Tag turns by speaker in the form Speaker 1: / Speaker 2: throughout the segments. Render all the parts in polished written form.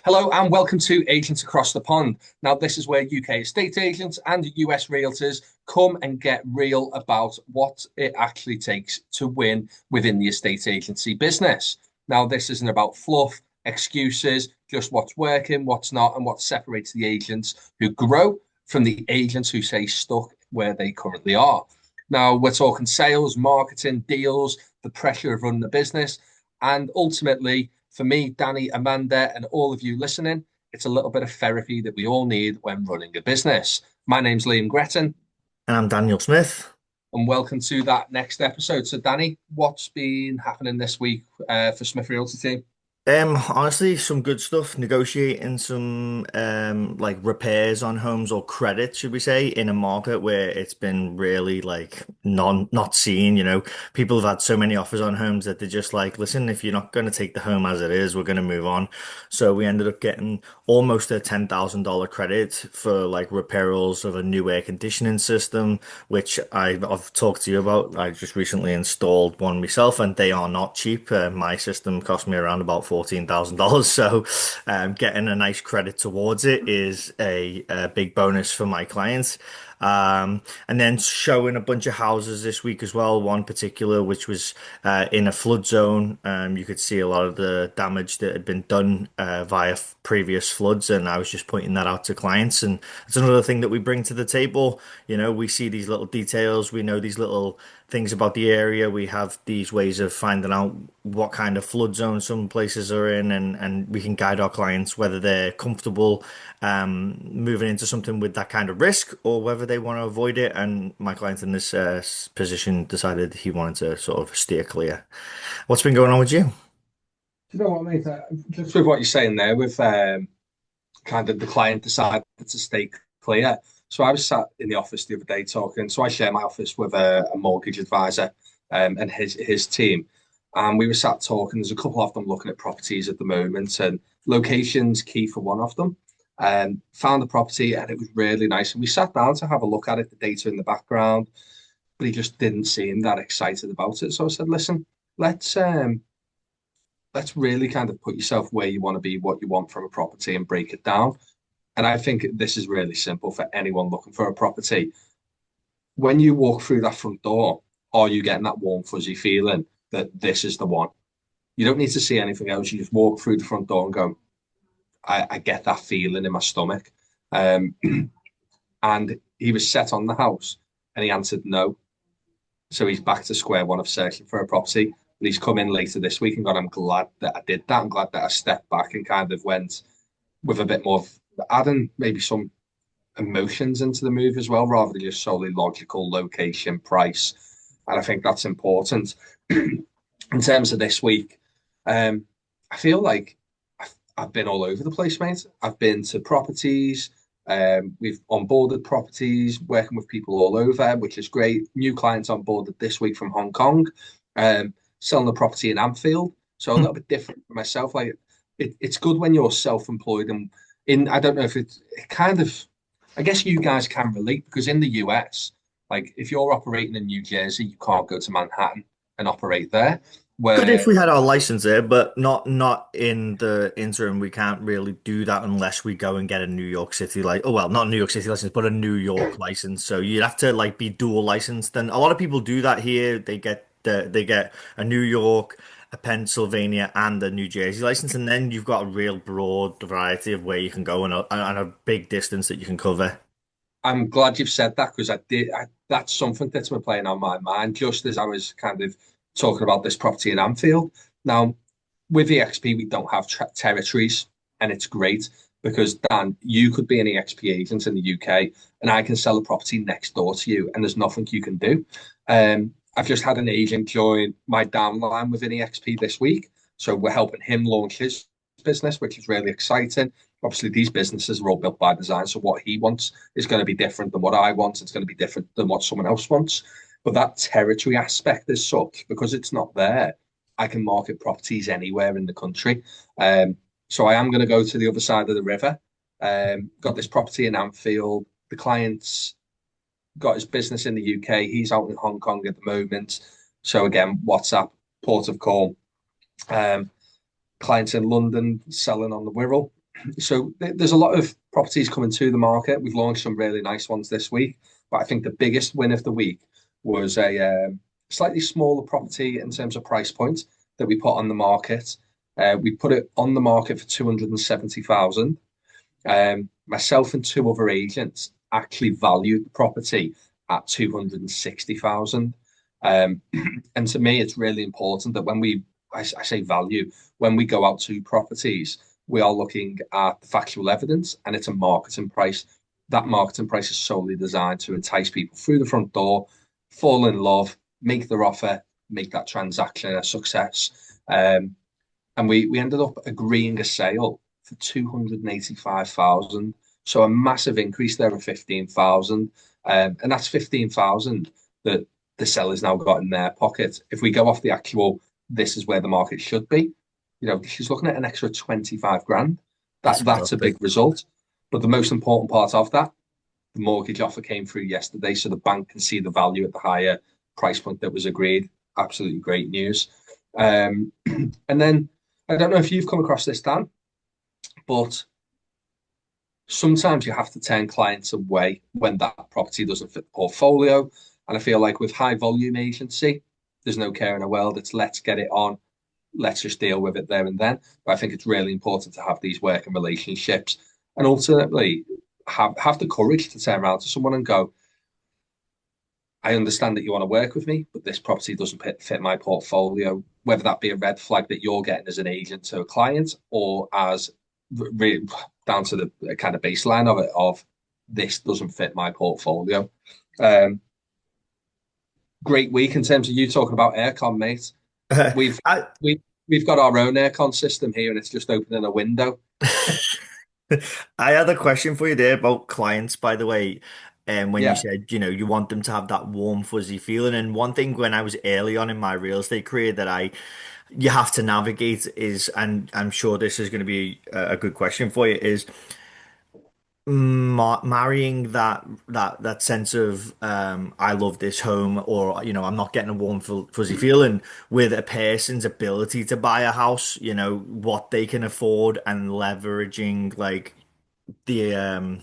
Speaker 1: Hello and welcome to Agents Across the Pond. Now, this is where UK estate agents and US realtors come and get real about what it actually takes to win within the estate agency business. Now, this isn't about fluff, excuses, just what's working, what's not, and what separates the agents who grow from the agents who stay stuck where they currently are. Now, we're talking sales, marketing, deals, the pressure of running a business, and ultimately, for me, Danny, Amanda, and all of you listening, it's a little bit of therapy that we all need when running a business. My name's Liam Gretton,
Speaker 2: And I'm Daniel Smith.
Speaker 1: and welcome to that next episode. So, Danny, what's been happening this week for Smith Realty Team?
Speaker 2: Honestly, some good stuff. Negotiating some like repairs on homes or credit, should we say, in a market where it's been really like not seen. People have had so many offers on homes that they're just like, listen, if you're not going to take the home as it is, we're going to move on. So we ended up getting almost a $10,000 credit for like repairals of a new air conditioning system, which I've talked to you about. I just recently installed one myself, and they are not cheap. My system cost me around about $14,000. So, getting a nice credit towards it is a big bonus for my clients. And then showing a bunch of houses this week as well. One particular, which was in a flood zone. You could see a lot of the damage that had been done via previous floods, and I was just pointing that out to clients. And it's another thing that we bring to the table. We see these little details, we know these little things about the area. We have these ways of finding out what kind of flood zone some places are in, and we can guide our clients whether they're comfortable moving into something with that kind of risk or whether they want to avoid it. And my client in this position decided he wanted to sort of steer clear. What's been going on with you?
Speaker 1: Do you know what, mate? Just with what you're saying there, with kind of the client decided to stay clear. So I was sat in the office the other day talking. So I share my office with a mortgage advisor and his team. And we were sat talking. There's a couple of them looking at properties at the moment, and location's key for one of them. Found the property and it was really nice. And we sat down to have a look at it, the data in the background, but he just didn't seem that excited about it. So I said, listen, let's let's really kind of put yourself where you want to be, what you want from a property, and break it down. And I think this is really simple for anyone looking for a property. When you walk through that front door, are you getting that warm, fuzzy feeling that this is the one? You don't need to see anything else. You just walk through the front door and go, I get that feeling in my stomach. Um, and he was set on the house and he answered no. So he's back to square one of searching for a property. And he's come in later this week and gone, I'm glad that I did that. I'm glad that I stepped back and kind of went with a bit more of adding maybe some emotions into the move as well, rather than just solely logical location, price. And I think that's important. In terms of this week, I feel like I've been all over the place, mate. I've been to properties. We've onboarded properties, working with people all over, which is great. New clients onboarded this week from Hong Kong, selling the property in Anfield. So a little bit different for myself. Like it's good when you're self-employed and I don't know if it kind of, I guess you guys can relate because in the US, like if you're operating in New Jersey, you can't go to Manhattan and operate there.
Speaker 2: Good if
Speaker 1: Where
Speaker 2: we had our license there, but not in the interim. We can't really do that unless we go and get a New York City oh well, not a New York City license, but a New York license. So you'd have to like be dual licensed. And a lot of people do that here. They get a New York, a Pennsylvania, and a New Jersey license, and then you've got a real broad variety of where you can go and a big distance that you can cover.
Speaker 1: I'm glad you've said that because that's something that's been playing on my mind just as I was kind of talking about this property in Anfield. Now, with EXP, we don't have territories, and it's great because Dan, you could be an EXP agent in the UK, and I can sell a property next door to you, and there's nothing you can do. I've just had an agent join my downline within EXP this week, so we're helping him launch his business, which is really exciting. Obviously, these businesses are all built by design, so what he wants is going to be different than what I want. It's going to be different than what someone else wants. But that territory aspect is such because it's not there. I can market properties anywhere in the country. So I am going to go to the other side of the river. Got this property in Anfield. The client's got his business in the UK. He's out in Hong Kong at the moment. So again, WhatsApp, port of call. Um, Clients in London selling on the Wirral. So there's a lot of properties coming to the market. We've launched some really nice ones this week, but I think the biggest win of the week was a slightly smaller property in terms of price point that we put on the market. We put it on the market for 270,000. Myself and two other agents actually valued the property at 260,000. And to me, it's really important that I say value, when we go out to properties, we are looking at the factual evidence and it's a marketing price. That marketing price is solely designed to entice people through the front door, fall in love, make their offer, make that transaction a success. And we ended up agreeing a sale for 285,000. So a massive increase there of 15,000. And that's 15,000 that the seller's now got in their pocket. If we go off the actual, this is where the market should be, she's looking at an extra 25 grand.
Speaker 2: That's
Speaker 1: That's a
Speaker 2: fantastic.
Speaker 1: big result. But the most important part of that, the mortgage offer came through yesterday, so the bank can see the value at the higher price point that was agreed. Absolutely great news. And then I don't know if you've come across this, Dan, but sometimes you have to turn clients away when that property doesn't fit the portfolio. And I feel like with high volume agency, there's no care in the world. It's let's get it on, let's just deal with it there and then. But I think it's really important to have these working relationships and ultimately have the courage to turn around to someone and go, I understand that you want to work with me, but this property doesn't fit my portfolio, whether that be a red flag that you're getting as an agent to a client or as down to the kind of baseline of it, of this doesn't fit my portfolio. Um, Great week in terms of you talking about aircon, mate. We've
Speaker 2: I
Speaker 1: we we've got our own aircon system here, and it's just opening a window.
Speaker 2: I had a question for you there about clients, by the way. And when you
Speaker 1: Yeah,
Speaker 2: said, you want them to have that warm, fuzzy feeling. And one thing when I was early on in my real estate career that you have to navigate is, and I'm sure this is going to be a good question for you, is marrying that sense of I love this home, or I'm not getting a warm fuzzy feeling with a person's ability to buy a house, what they can afford, and leveraging like the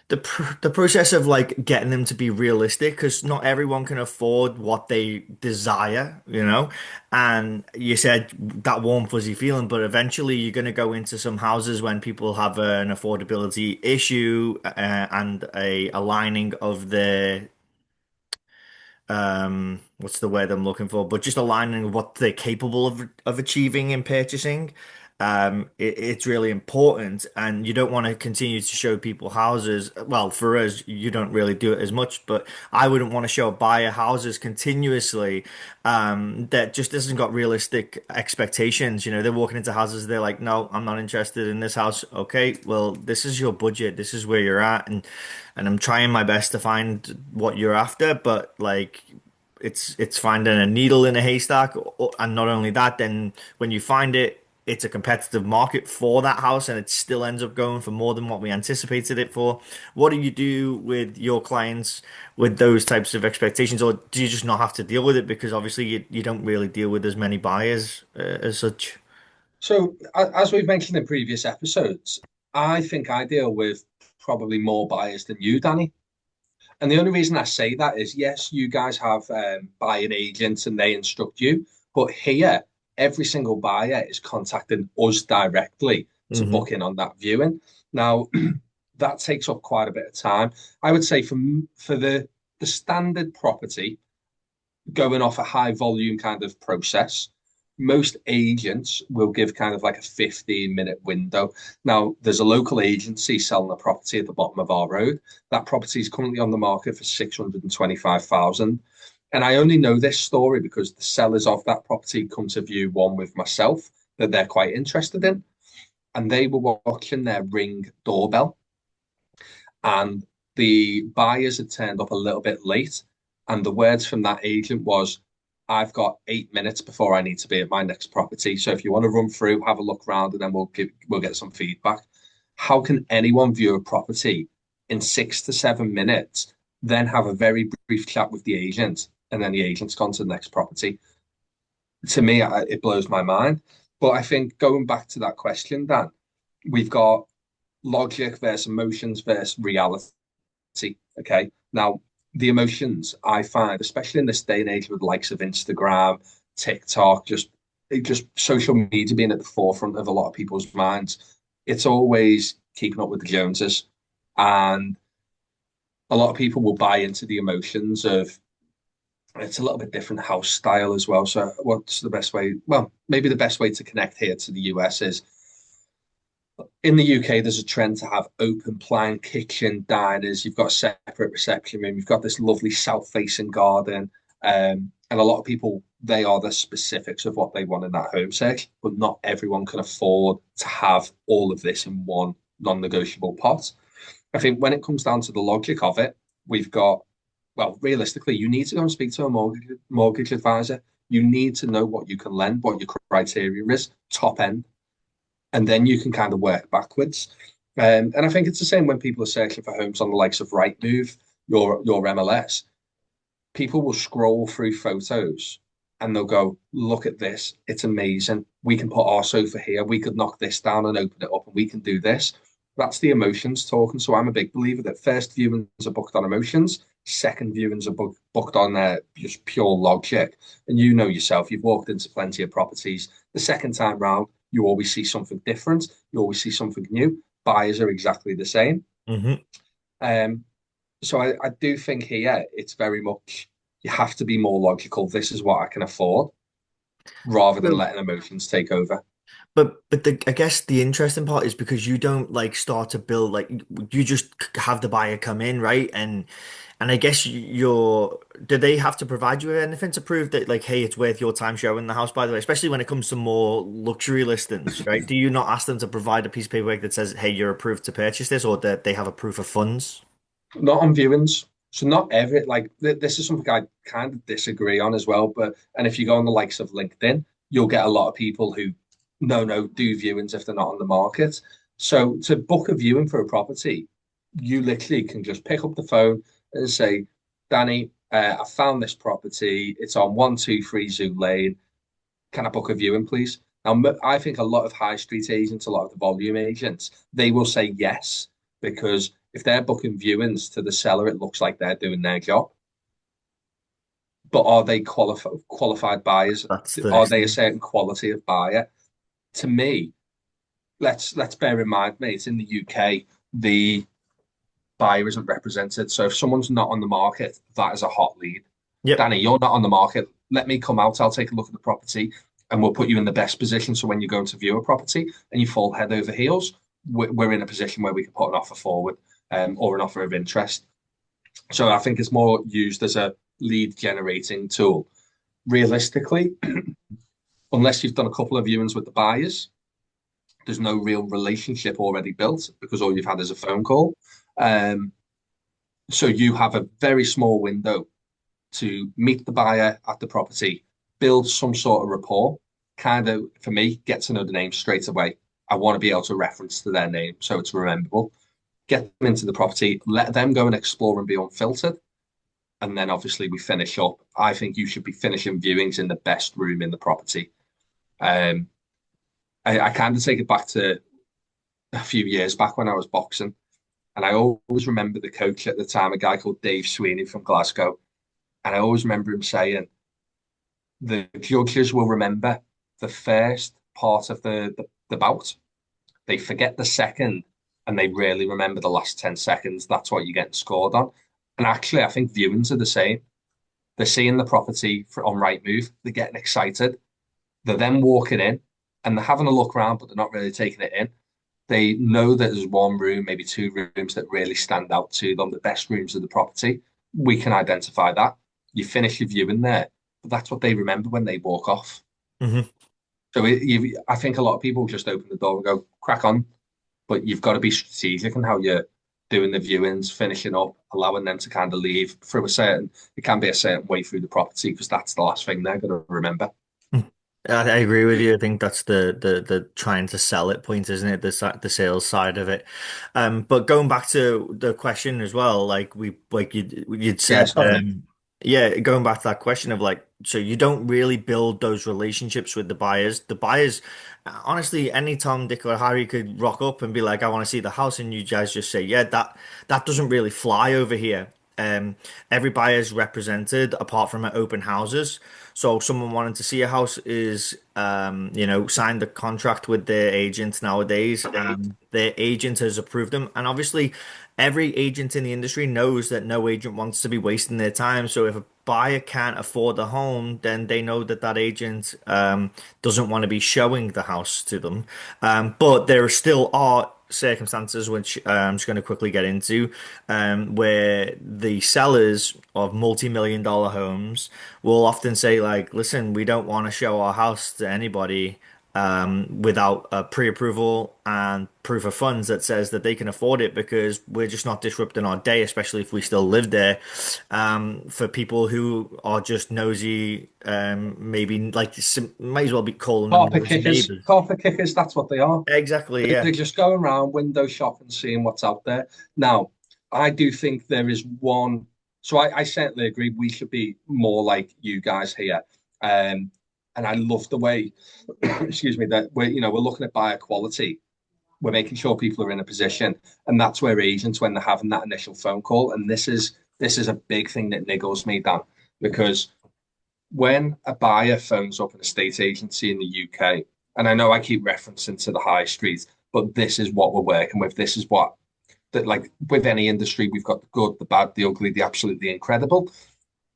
Speaker 2: the process of like getting them to be realistic, because not everyone can afford what they desire, and you said that warm fuzzy feeling, but eventually you're going to go into some houses when people have an affordability issue, and a aligning of the what's the word I'm looking for, but just aligning what they're capable of achieving in purchasing. It's really important, and you don't want to continue to show people houses. Well, for us, you don't really do it as much, but I wouldn't want to show a buyer houses continuously that just hasn't got realistic expectations. They're walking into houses, they're like, no, I'm not interested in this house. Okay, well, this is your budget, this is where you're at, and I'm trying my best to find what you're after, but like it's finding a needle in a haystack, and not only that, then when you find it, it's a competitive market for that house, and it still ends up going for more than what we anticipated it for. What do you do with your clients with those types of expectations, or do you just not have to deal with it because obviously you don't really deal with as many buyers as such?
Speaker 1: so as we've mentioned in previous episodes, I think I deal with probably more buyers than you, Danny. And the only reason I say that is, yes, you guys have buying agents and they instruct you, but here, every single buyer is contacting us directly to
Speaker 2: Hmm.
Speaker 1: book in on that viewing. Now, that takes up quite a bit of time. I would say for the standard property, going off a high volume kind of process, most agents will give kind of like a 15-minute window. Now, there's a local agency selling a property at the bottom of our road. That property is currently on the market for 625,000. And I only know this story because the sellers of that property come to view one with myself that they're quite interested in. And they were watching their Ring doorbell, and the buyers had turned up a little bit late. And the words from that agent was, I've got 8 minutes before I need to be at my next property. So if you want to run through, have a look around, and then we'll get some feedback. How can anyone view a property in 6 to 7 minutes, then have a very brief chat with the agent, and then the agent's gone to the next property? To me, it blows my mind. But I think going back to that question, Dan, we've got logic versus emotions versus reality. Okay. Now, the emotions I find, especially in this day and age with the likes of Instagram, TikTok, just social media being at the forefront of a lot of people's minds, it's always keeping up with the Joneses. And a lot of people will buy into the emotions of it's a little bit different house style as well. So what's the best way? Well, maybe the best way to connect here to the US is in the UK, there's a trend to have open plan kitchen diners. You've got a separate reception room. You've got this lovely south-facing garden. And a lot of people, they are the specifics of what they want in that home search, but not everyone can afford to have all of this in one non-negotiable pot. I think when it comes down to the logic of it, we've got, well, realistically, you need to go and speak to a mortgage advisor. You need to know what you can lend, what your criteria is, top end, and then you can kind of work backwards. And I think it's the same when people are searching for homes on the likes of Rightmove, your MLS. People will scroll through photos and they'll go, "Look at this! It's amazing. We can put our sofa here. We could knock this down and open it up, and we can do this." That's the emotions talking. So I'm a big believer that first viewings are booked on emotions, second viewings are booked on just pure logic. And you know yourself, you've walked into plenty of properties. The second time round, you always see something different. You always see something new. Buyers are exactly the same.
Speaker 2: Hmm.
Speaker 1: Um, so I do think here it's very much you have to be more logical. This is what I can afford, rather than letting emotions take over.
Speaker 2: I guess the interesting part is because you don't like start to build like you just have the buyer come in, right? And I guess you're do they have to provide you with anything to prove that like hey it's worth your time showing the house by the way, especially when it comes to more luxury listings, right? Do you not ask them to provide a piece of paperwork that says hey you're approved to purchase this or that they have a proof of funds?
Speaker 1: Not on viewings. So not every like this is something I kind of disagree on as well. But and if you go on the likes of LinkedIn, you'll get a lot of people who no do viewings if they're not on the market. So to book a viewing for a property, you literally can just pick up the phone and say, Danny, I found this property. It's on 123 Zoo Lane. Can I book a viewing, please? Now, I think a lot of high street agents, a lot of the volume agents, they will say yes because if they're booking viewings to the seller, it looks like they're doing their job. But are they qualified buyers?
Speaker 2: That's the
Speaker 1: Are
Speaker 2: next
Speaker 1: they a
Speaker 2: thing.
Speaker 1: certain quality of buyer? To me, let's bear in mind, mate, in the UK, the buyer isn't represented. So if someone's not on the market, that is a hot lead.
Speaker 2: Yep.
Speaker 1: Danny, you're not on the market. Let me come out. I'll take a look at the property and we'll put you in the best position. So when you go to view a property and you fall head over heels, we're in a position where we can put an offer forward or an offer of interest. So I think it's more used as a lead generating tool. Realistically, unless you've done a couple of viewings with the buyers, there's no real relationship already built because all you've had is a phone call. Um, so you have a very small window to meet the buyer at the property, build some sort of rapport, kind of, for me, get to know the name straight away. I want to be able to reference to their name so it's rememberable. Get them into the property, let them go and explore and be unfiltered. And then obviously we finish up. I think you should be finishing viewings in the best room in the property. Um, I kind of take it back to a few years back when I was boxing. And I always remember the coach at the time, a guy called Dave Sweeney from Glasgow. And I always remember him saying, the judges will remember the first part of the bout. They forget the second and they rarely remember the last 10 seconds. That's what you're getting scored on. And actually, I think viewings are the same. They're seeing the property on Rightmove, they're getting excited. They're then walking in and they're having a look around, but they're not really taking it in. They know that there's one room, maybe two rooms that really stand out to them, the best rooms of the property. We can identify that. You finish your viewing there, but that's what they remember when they walk off.
Speaker 2: Hmm.
Speaker 1: So I think a lot of people just open the door and go, crack on. But you've got to be strategic in how you're doing the viewings, finishing up, allowing them to kind of leave through it can be a certain way through the property because that's the last thing they're going to remember.
Speaker 2: I agree with you. I think that's the trying to sell it point, isn't it? The sales side of it. But going back to the question as well, like you'd
Speaker 1: Yeah,
Speaker 2: said,
Speaker 1: sorry.
Speaker 2: Yeah, going back to that question of like, so you don't really build those relationships with the buyers. The buyers, honestly, any Tom, Dick, or Harry could rock up and be like, "I want to see the house," and you guys just say, "Yeah, that doesn't really fly over here." Um, every buyer is represented apart from at open houses. So someone wanting to see a house is, signed the contract with their agent nowadays, and their agent has approved them. And obviously, every agent in the industry knows that no agent wants to be wasting their time. So if a buyer can't afford the home, then they know that that agent doesn't want to be showing the house to them. But there still are circumstances which I'm just going to quickly get into, where the sellers of multi-million dollar homes will often say like, listen, we don't want to show our house to anybody without a pre-approval and proof of funds that says that they can afford it because we're just not disrupting our day, especially if we still live there. For people who are just nosy, maybe like might as well be calling them nosy neighbors.
Speaker 1: Carpet kickers, that's what they are.
Speaker 2: Exactly, yeah.
Speaker 1: They're just going around window shopping, seeing what's out there. Now, I do think there is one. So I certainly agree we should be more like you guys here. Um, and I love the way, excuse me, that we're looking at buyer quality. We're making sure people are in a position, and that's where agents, when they're having that initial phone call, and this is a big thing that niggles me, Dan, because when a buyer phones up an estate agency in the UK, and I know I keep referencing to the high street, but this is what we're working with. This is what that like with any industry, we've got the good, the bad, the ugly, the absolutely incredible.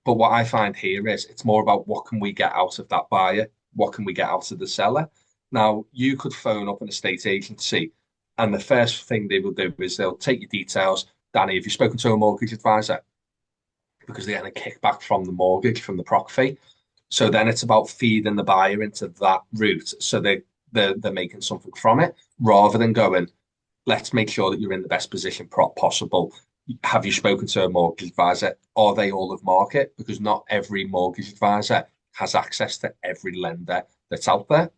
Speaker 1: But what I find here is it's more about what can we get out of that buyer? What can we get out of the seller? Now, you could phone up an estate agency, and the first thing they will do is they'll take your details. Danny, have you spoken to a mortgage advisor? Because they're getting a kickback from the mortgage, from the proc fee. So then it's about feeding the buyer into that route. So they're making something from it rather than going, let's make sure that you're in the best position possible. Have you spoken to a mortgage advisor? Are they all of market? Because not every mortgage advisor has access to every lender that's out there.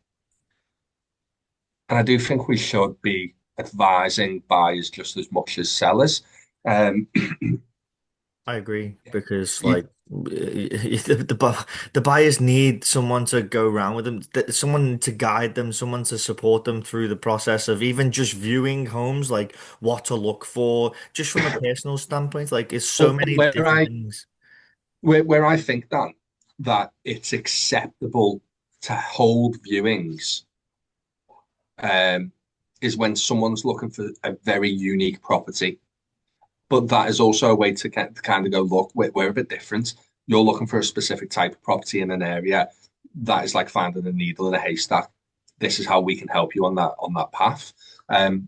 Speaker 1: And I do think we should be advising buyers just as much as sellers. Um,
Speaker 2: I agree because
Speaker 1: you,
Speaker 2: like the buyers need someone to go around with them, someone to guide them, someone to support them through the process of even just viewing homes, like what to look for, just from a personal standpoint. Like it's so
Speaker 1: but
Speaker 2: many
Speaker 1: where
Speaker 2: different
Speaker 1: I
Speaker 2: things.
Speaker 1: where I think Dan, that it's acceptable to hold viewings um, is when someone's looking for a very unique property. But that is also a way to kind of go, look, we're a bit different. You're looking for a specific type of property in an area. That is like finding a needle in a haystack. This is how we can help you on that path. Um,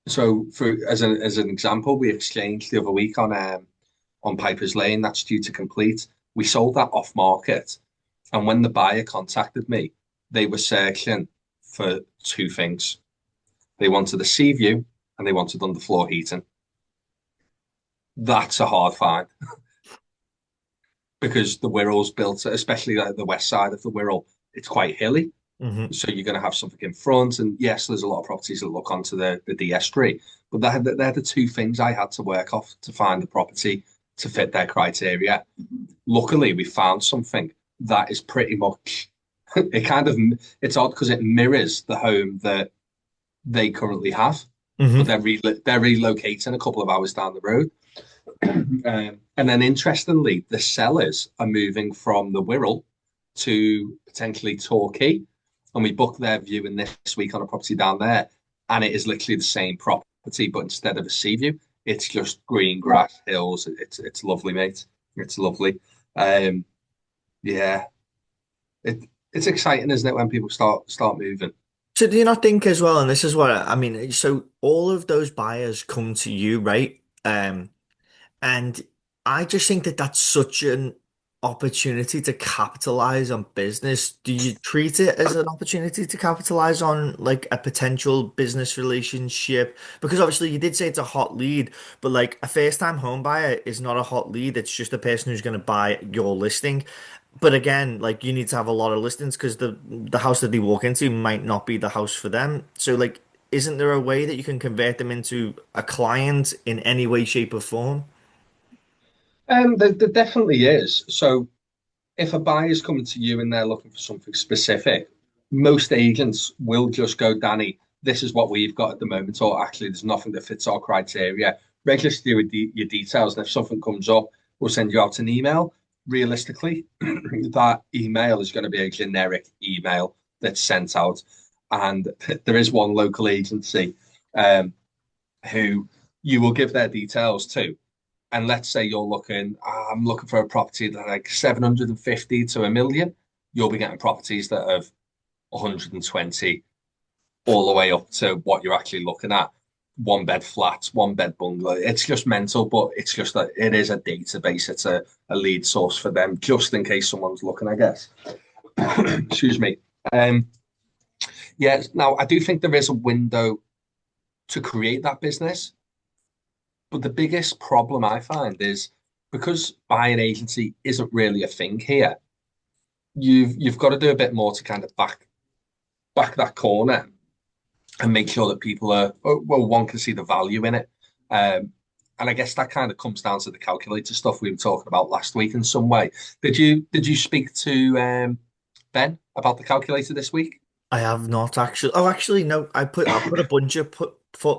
Speaker 1: so for as an example, we exchanged the other week on Piper's Lane. That's due to complete. We sold that off market, and when the buyer contacted me, they were searching for two things. They wanted a sea view and they wanted underfloor heating. That's a hard find because the Wirral's built, especially the west side of the Wirral, it's quite hilly.
Speaker 2: Hmm.
Speaker 1: So you're going to have something in front. And yes, there's a lot of properties that look onto the DS3, but they're the two things I had to work off to find the property to fit their criteria. Luckily, we found something that is pretty much, it kind of, it's odd because it mirrors the home that they currently have, but
Speaker 2: Hmm.
Speaker 1: they're relocating a couple of hours down the road. And then interestingly, the sellers are moving from the Wirral to potentially Torquay. And we booked their viewing this week on a property down there. And it is literally the same property, but instead of a sea view, it's just green grass, hills. It's lovely, mate. It's lovely. Um, yeah, it's exciting, isn't it, when people start moving?
Speaker 2: So do you not think as well, and this is what I mean, so all of those buyers come to you, right? And I just think that that's such an opportunity to capitalize on business. Do you treat it as an opportunity to capitalize on like a potential business relationship? Because obviously you did say it's a hot lead, but like a first time home buyer is not a hot lead. It's just a person who's going to buy your listing. But again, like you need to have a lot of listings because the house that they walk into might not be the house for them. So like, isn't there a way that you can convert them into a client in any way, shape, or form?
Speaker 1: There definitely is. So if a buyer's coming to you and they're looking for something specific, most agents will just go, Danny, this is what we've got at the moment, or actually, there's nothing that fits our criteria. Register with your details, and if something comes up, we'll send you out an email. Realistically, that email is going to be a generic email that's sent out. And there is one local agency um, who you will give their details to, and let's say I'm looking for a property that like 750 to a million, you'll be getting properties that have 120 all the way up to what you're actually looking at. One bed flats, one bed bungalow. It's just mental, but it's just that it is a database. It's a lead source for them, just in case someone's looking, I guess. Excuse me. Um, yeah, now I do think there is a window to create that business. But the biggest problem I find is because buying agency isn't really a thing here, you've got to do a bit more to kind of back that corner and make sure that people are well, one can see the value in it. And I guess that kind of comes down to the calculator stuff we were talking about last week in some way. Did you speak to Ben about the calculator this week?
Speaker 2: I have not actually. Oh, actually, no. I put a bunch of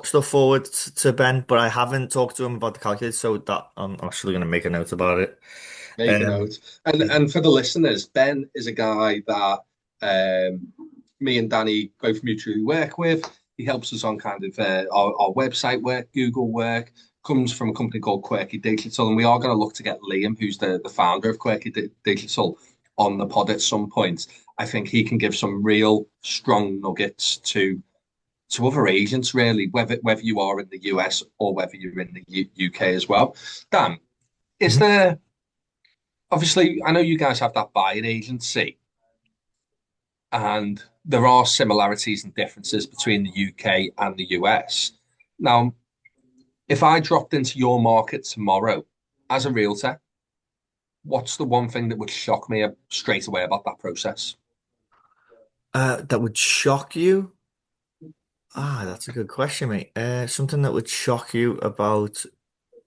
Speaker 2: stuff forward to Ben, but I haven't talked to him about the calculator, so that I'm actually going to make a note about it.
Speaker 1: Make a
Speaker 2: Um,
Speaker 1: note. And for the listeners, Ben is a guy that me and Danny both mutually work with. He helps us on kind of our website work, Google work. Comes from a company called Quirky Digital, and we are going to look to get Liam, who's the founder of Quirky Digital, on the pod at some point. I think he can give some real strong nuggets to other agents, really, whether you are in the US or whether you're in the UK as well. Dan, is
Speaker 2: mhm.
Speaker 1: there obviously, I know you guys have that buying agency, and there are similarities and differences between the UK and the US. Now, if I dropped into your market tomorrow as a realtor, what's the one thing that would shock me straight away about that process?
Speaker 2: That would shock you? Ah, that's a good question, mate. Something that would shock you about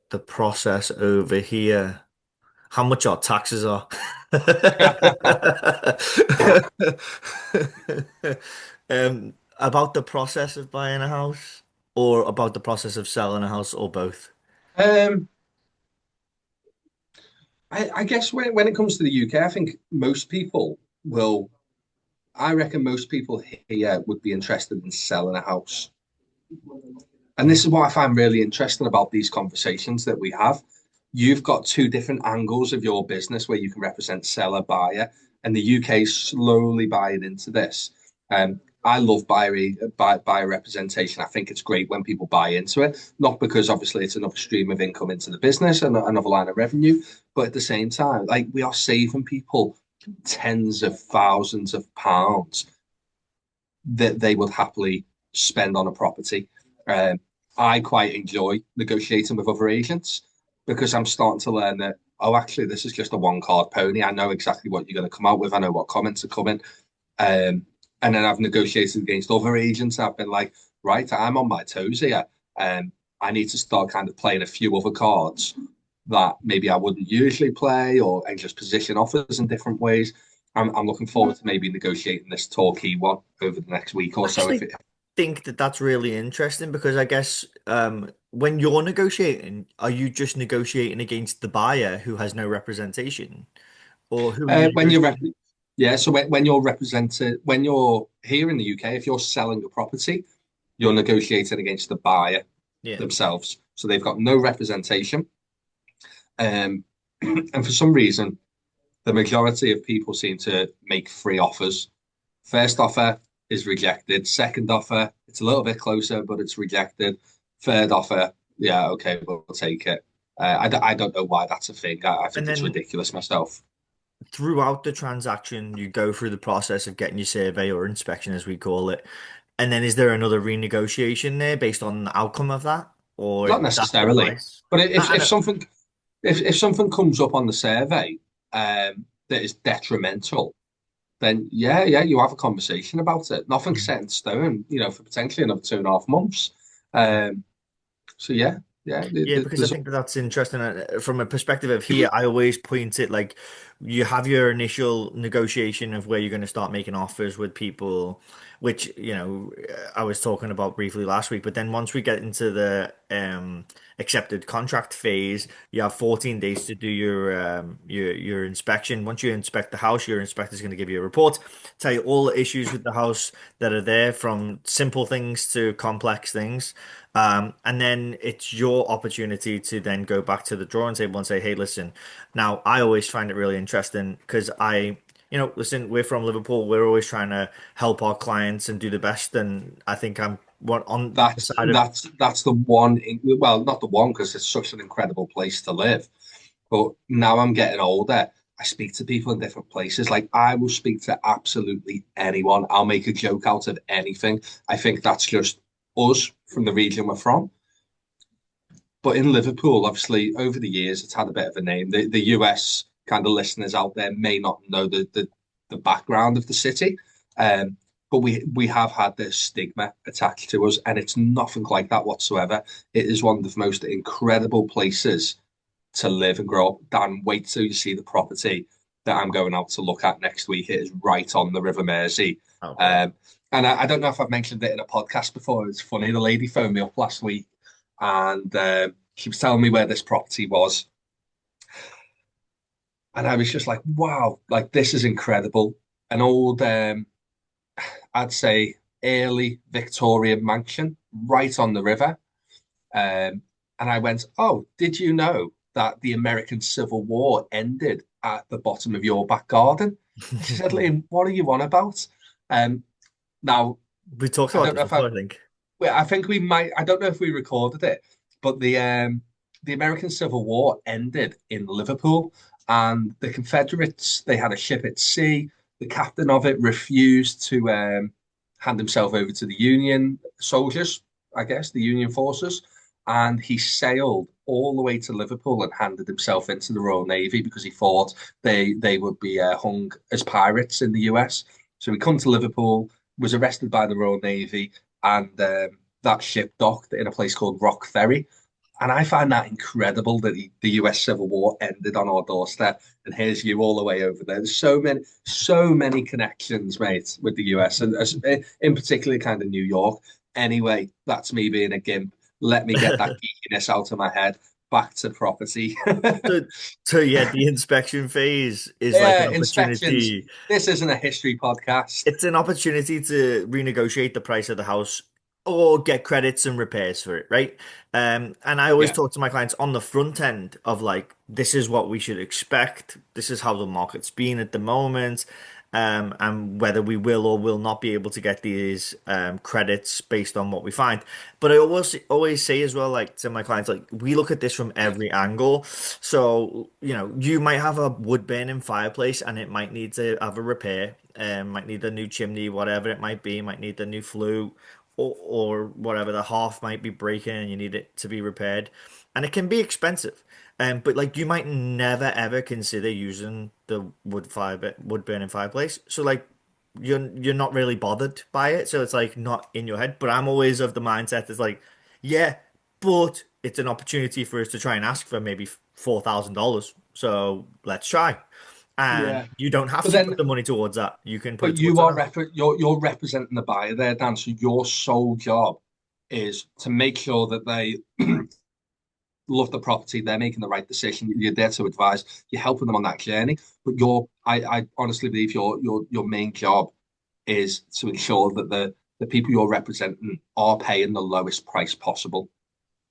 Speaker 2: the process over here. How much our taxes are. About the process of buying a house, or about the process of selling a house, or both.
Speaker 1: Um, I guess when it comes to the UK, I think most people will, I reckon most people here would be interested in selling a house. And this is what I find really interesting about these conversations that we have. You've got two different angles of your business where you can represent seller, buyer, and the UK is slowly buying into this. I love buyer representation. I think it's great when people buy into it, not because obviously it's another stream of income into the business and another line of revenue, but at the same time, like we are saving people tens of thousands of pounds that they would happily spend on a property. Um, I quite enjoy negotiating with other agents because I'm starting to learn that, oh, actually, this is just a one card pony. I know exactly what you're going to come out with. I know what comments are coming. Um, and then I've negotiated against other agents. I've been like, right, I'm on my toes here. I need to start kind of playing a few other cards that maybe I wouldn't usually play or and just position offers in different ways. I'm looking forward to maybe negotiating this Torquay one over the next week or so. If
Speaker 2: Actually,
Speaker 1: it,
Speaker 2: think that that's really interesting because I guess when you're negotiating, are you just negotiating against the buyer who has no representation, or who are you
Speaker 1: when you're
Speaker 2: negotiating?
Speaker 1: yeah, so when you're represented, when you're here in the UK, if you're selling a property, you're negotiating against the buyer
Speaker 2: Yeah.
Speaker 1: themselves. So they've got no representation. Um, and for some reason, the majority of people seem to make free offers. First offer is rejected. Second offer, it's a little bit closer, but it's rejected. Third offer, yeah, okay, we'll take it. I don't know why that's a thing. I
Speaker 2: And
Speaker 1: think it's
Speaker 2: then
Speaker 1: ridiculous myself.
Speaker 2: throughout the transaction, you go through the process of getting your survey or inspection, as we call it. And then is there another renegotiation there based on the outcome of that? Or
Speaker 1: Not
Speaker 2: that's the
Speaker 1: necessarily,
Speaker 2: price?
Speaker 1: but
Speaker 2: I
Speaker 1: if
Speaker 2: know.
Speaker 1: something if something comes up on the survey that is detrimental, then yeah, you have a conversation about it. Nothing's
Speaker 2: Mhm.
Speaker 1: set in stone, for potentially another 2.5 months. Um, so yeah. Yeah,
Speaker 2: Yeah, because I
Speaker 1: there's
Speaker 2: think that that's interesting. From a perspective of here, I always point it like you have your initial negotiation of where you're going to start making offers with people, which, I was talking about briefly last week. But then once we get into the accepted contract phase, you have 14 days to do your inspection. Once you inspect the house, your inspector is going to give you a report, tell you all the issues with the house that are there, from simple things to complex things. And then it's your opportunity to then go back to the drawing table and say, hey, listen, now I always find it really interesting because listen, we're from Liverpool. We're always trying to help our clients and do the best. And I think I'm one on the
Speaker 1: that's
Speaker 2: side of,
Speaker 1: that's the one. Well, not the one because it's such an incredible place to live. But now I'm getting older. I speak to people in different places. Like I will speak to absolutely anyone. I'll make a joke out of anything. I think that's just us from the region we're from. But in Liverpool, obviously, over the years, it's had a bit of a name. The US kind of listeners out there may not know the background of the city, but we have had this stigma attached to us, and it's nothing like that whatsoever. It is one of the most incredible places to live and grow up. Dan, wait till you see the property that I'm going out to look at next week. It is right on the River Mersey.
Speaker 2: oh, bro.
Speaker 1: Um, and I don't know if I've mentioned it in a podcast before. It's funny. The lady phoned me up last week and she was telling me where this property was. And I was just like, wow, like this is incredible. An old, I'd say, early Victorian mansion right on the river. And I went, oh, did you know that the American Civil War ended at the bottom of your back garden? She said, Liam, what are you on about? Um, now,
Speaker 2: We talked
Speaker 1: I
Speaker 2: about
Speaker 1: don't
Speaker 2: this
Speaker 1: know if I,
Speaker 2: before, I think.
Speaker 1: well, I think we might, I don't know if we recorded it, but the American Civil War ended in Liverpool, and the Confederates, they had a ship at sea. The captain of it refused to hand himself over to the Union soldiers, I guess, the Union forces, and he sailed all the way to Liverpool and handed himself into the Royal Navy because he thought they would be hung as pirates in the US. So he come to Liverpool, was arrested by the Royal Navy, and that ship docked in a place called Rock Ferry. And I find that incredible that the US Civil War ended on our doorstep, and here's you all the way over there. There's so many connections, mate, with the US, and in particular, kind of New York. Anyway, that's me being a gimp. Let me get that geekiness out of my head. Back to property.
Speaker 2: So, so yeah, the inspection phase is like an
Speaker 1: Yeah, inspections.
Speaker 2: opportunity.
Speaker 1: This isn't a history podcast.
Speaker 2: It's an opportunity to renegotiate the price of the house or get credits and repairs for it, right? And I always
Speaker 1: Yeah,
Speaker 2: talk to my clients on the front end of like, this is what we should expect. This is how the market's been at the moment. And whether we will or will not be able to get these credits based on what we find. But I always say as well, like to my clients, like we look at this from every angle. So, you might have a wood burning fireplace and it might need to have a repair, might need a new chimney, whatever it might be, might need a new flue or whatever. The hearth might be breaking and you need it to be repaired. And it can be expensive. But like you might never ever consider using the wood burning fireplace. So like you're not really bothered by it. So it's like not in your head. But I'm always of the mindset is like, yeah, but it's an opportunity for us to try and ask for maybe $4,000. So let's try. And
Speaker 1: yeah.
Speaker 2: you don't have
Speaker 1: But
Speaker 2: to put
Speaker 1: then
Speaker 2: the money towards that. You can put it
Speaker 1: But
Speaker 2: towards
Speaker 1: you
Speaker 2: something
Speaker 1: are
Speaker 2: else.
Speaker 1: you're representing the buyer there, Dan. So your sole job is to make sure that they love the property, they're making the right decision. You're there to advise, you're helping them on that journey. But I honestly believe your main job is to ensure that the people you're representing are paying the lowest price possible.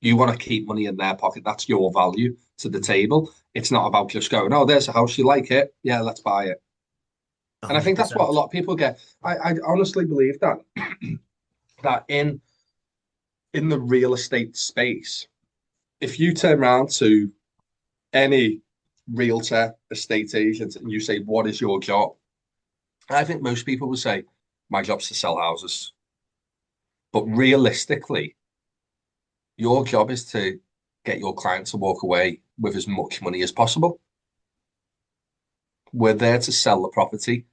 Speaker 1: You want to keep money in their pocket. That's your value to the table. It's not about just going, oh, there's a house, you like it? Yeah, let's buy it. And I think that's what a
Speaker 2: 100%.
Speaker 1: lot of people get. I honestly believe that that in the real estate space, if you turn around to any realtor, estate agent, and you say, "What is your job?" I think most people would say, "My job's to sell houses." But realistically, your job is to get your client to walk away with as much money as possible. We're there to sell the property.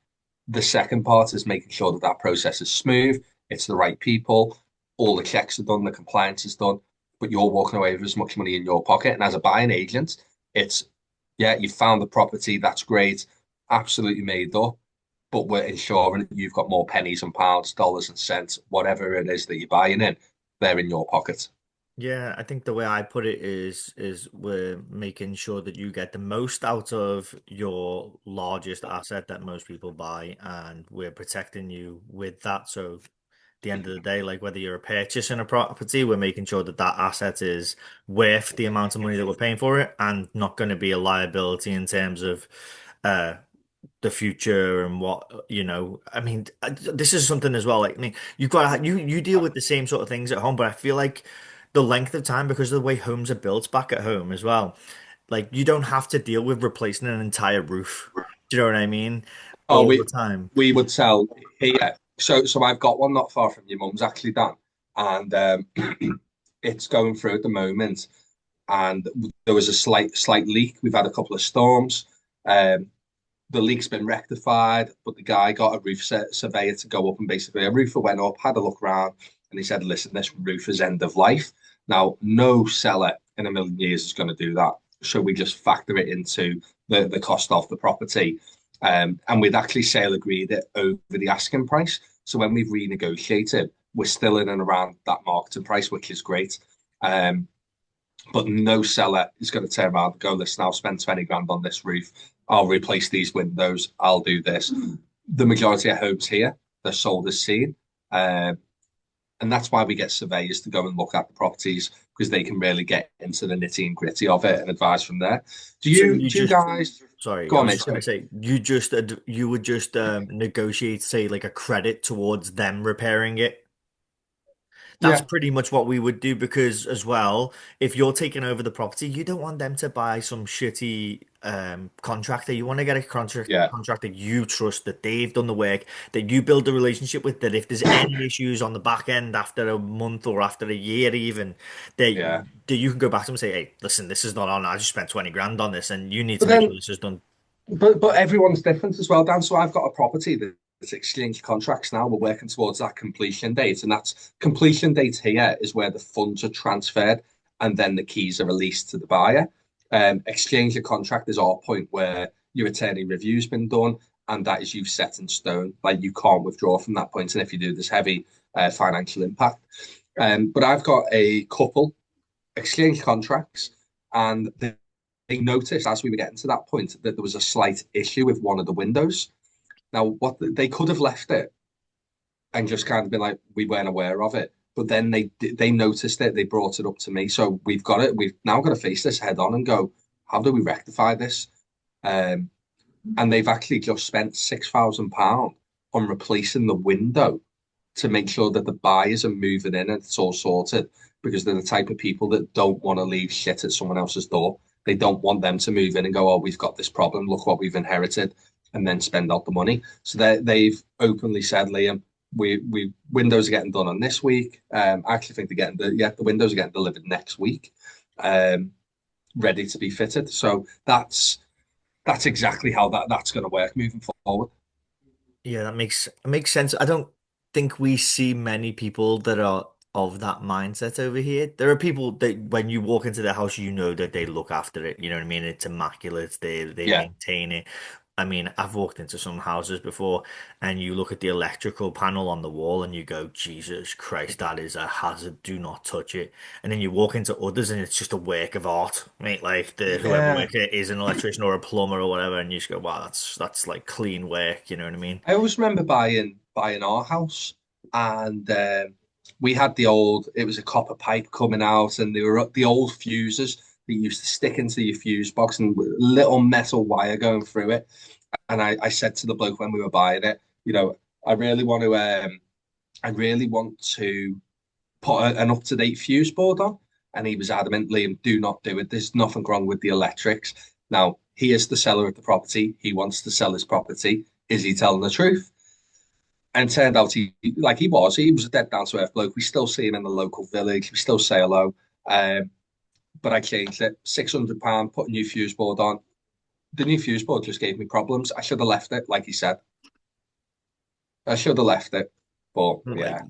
Speaker 1: The second part is making sure that that process is smooth, it's the right people, all the checks are done, the compliance is done. but you're walking away with as much money in your pocket. And as a buying agent, it's, yeah, you found the property, that's great, absolutely made up, but we're ensuring that you've got more pennies and pounds, dollars and cents, whatever it is that you're buying in, they're in your pocket.
Speaker 2: Yeah, I think the way I put it is we're making sure that you get the most out of your largest asset that most people buy, and we're protecting you with that. So at the end of the day, like whether you're purchasing a property, we're making sure that that asset is worth the amount of money that we're paying for it and not going to be a liability in terms of uh the future and what I mean, this is something as well, like, I mean, you deal with the same sort of things at home, but I feel like the length of time, because of the way homes are built back at home as well, like you don't have to deal with replacing an entire roof, do you know what I mean,
Speaker 1: Oh,
Speaker 2: all the
Speaker 1: we
Speaker 2: time.
Speaker 1: we would sell here. So I've got one not far from your mum's actually, Dan, and it's going through at the moment. And there was a slight leak. We've had a couple of storms. Um, the leak's been rectified, but the guy got a roof surveyor to go up, and basically a roofer went up, had a look around, and he said, "Listen, this roof is end of life." Now, no seller in a million years is going to do that. So we just factor it into the cost of the property. And we'd actually sale agreed it over the asking price. So when we've renegotiated, we're still in and around that marketing price, which is great. Um, but no seller is going to turn around and go, listen, I'll spend 20 grand on this roof. I'll replace these windows. I'll do this. The majority of homes here, they're sold as seen. Um, and that's why we get surveyors to go and look at the properties because they can really get into the nitty and gritty of it and advise from there. Do
Speaker 2: So
Speaker 1: you,
Speaker 2: you
Speaker 1: do you
Speaker 2: just,
Speaker 1: guys
Speaker 2: sorry,
Speaker 1: go
Speaker 2: I
Speaker 1: on,
Speaker 2: was
Speaker 1: mate?
Speaker 2: just going to
Speaker 1: Sorry.
Speaker 2: say, you would just negotiate, say, like a credit towards them repairing it. That's
Speaker 1: Yeah,
Speaker 2: pretty much what we would do, because as well, if you're taking over the property, you don't want them to buy some shitty contractor. You want to get a
Speaker 1: yeah,
Speaker 2: contractor you trust, that they've done the work, that you build a relationship with, that if there's any issues on the back end after a month or after a year even,
Speaker 1: yeah.
Speaker 2: that you can go back to them and say, hey, listen, this is not on. I just spent 20 grand on this and you need
Speaker 1: But
Speaker 2: to make sure
Speaker 1: then
Speaker 2: this is done.
Speaker 1: but everyone's different as well, Dan. So I've got a property that's exchanged contracts now. We're working towards that completion date, and that's completion date here is where the funds are transferred and then the keys are released to the buyer. Exchange of contract is our point where your attorney review's been done, and that is you set in stone. Like you can't withdraw from that point, and if you do, there's heavy financial impact. But I've got a couple exchange contracts, and they noticed as we were getting to that point that there was a slight issue with one of the windows. Now, what they could have left it and just kind of been like, we weren't aware of it. But then they noticed it, they brought it up to me. So we've got it. We've now got to face this head on and go, how do we rectify this? Um, and they've actually just spent £6,000 on replacing the window to make sure that the buyers are moving in and it's all sorted because they're the type of people that don't want to leave shit at someone else's door. They don't want them to move in and go, oh, we've got this problem. Look what we've inherited, and then spend out the money. So they've openly said, Liam, we windows are getting done on this week. I actually think they're getting the windows are getting delivered next week, um, ready to be fitted. So that's exactly how that's going to work moving forward.
Speaker 2: Yeah, it makes sense. I don't think we see many people that are of that mindset over here. There are people that when you walk into their house, you know that they look after it. You know what I mean? It's immaculate. They
Speaker 1: Yeah,
Speaker 2: maintain it. I mean, I've walked into some houses before, and you look at the electrical panel on the wall, and you go, Jesus Christ, that is a hazard. Do not touch it. And then you walk into others, and it's just a work of art, mate. Like the whoever
Speaker 1: yeah.
Speaker 2: works it is an electrician or a plumber or whatever, and you just go, wow, that's like clean work. You know what I mean?
Speaker 1: I always remember buying our house, and we had the old. It was a copper pipe coming out, and they were the old fuses that you used to stick into your fuse box, and little metal wire going through it. And I said to the bloke when we were buying it, I really want to, I really want to put an up to date fuse board on. And he was adamant, Liam, do not do it. There's nothing wrong with the electrics. Now, he is the seller of the property. He wants to sell his property. Is he telling the truth? And it turned out he was a dead down to earth bloke. We still see him in the local village. We still say hello. Um, but I changed it. £600, put a new fuse board on. The new fuse board just gave me problems. I should have left it, like he said. I should have left it. But
Speaker 2: Like
Speaker 1: yeah.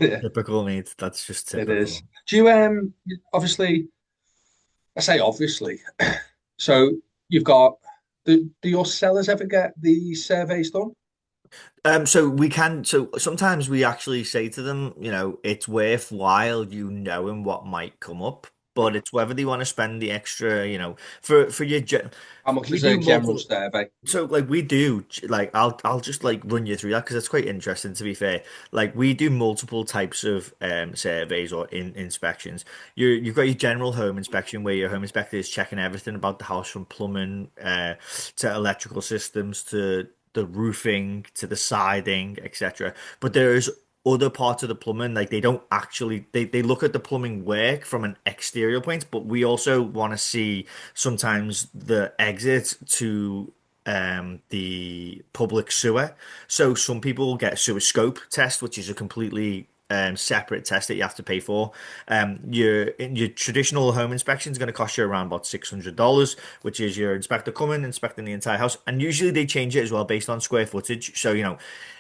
Speaker 1: Yeah,
Speaker 2: Typical, mate. That's just
Speaker 1: it is.
Speaker 2: typical.
Speaker 1: Do you obviously I say obviously. So you've got do your sellers ever get the surveys done?
Speaker 2: So we can, so sometimes we actually say to them, it's worthwhile you knowing what might come up, but it's whether they want to spend the extra, for
Speaker 1: How much
Speaker 2: we
Speaker 1: is a
Speaker 2: do
Speaker 1: general
Speaker 2: multiple.
Speaker 1: survey?
Speaker 2: So like we do like I'll just like run you through that because it's quite interesting to be fair. Like we do multiple types of surveys or inspections. You've got your general home inspection where your home inspector is checking everything about the house from plumbing to electrical systems to the roofing to the siding, etc. But there's other parts of the plumbing, like they don't actually they look at the plumbing work from an exterior point, but we also want to see sometimes the exit to the public sewer. So some people get a sewer scope test, which is a completely separate test that you have to pay for. Your traditional home inspection is going to cost you around about $600, which is your inspector coming, inspecting the entire house. And usually they change it as well based on square footage. So,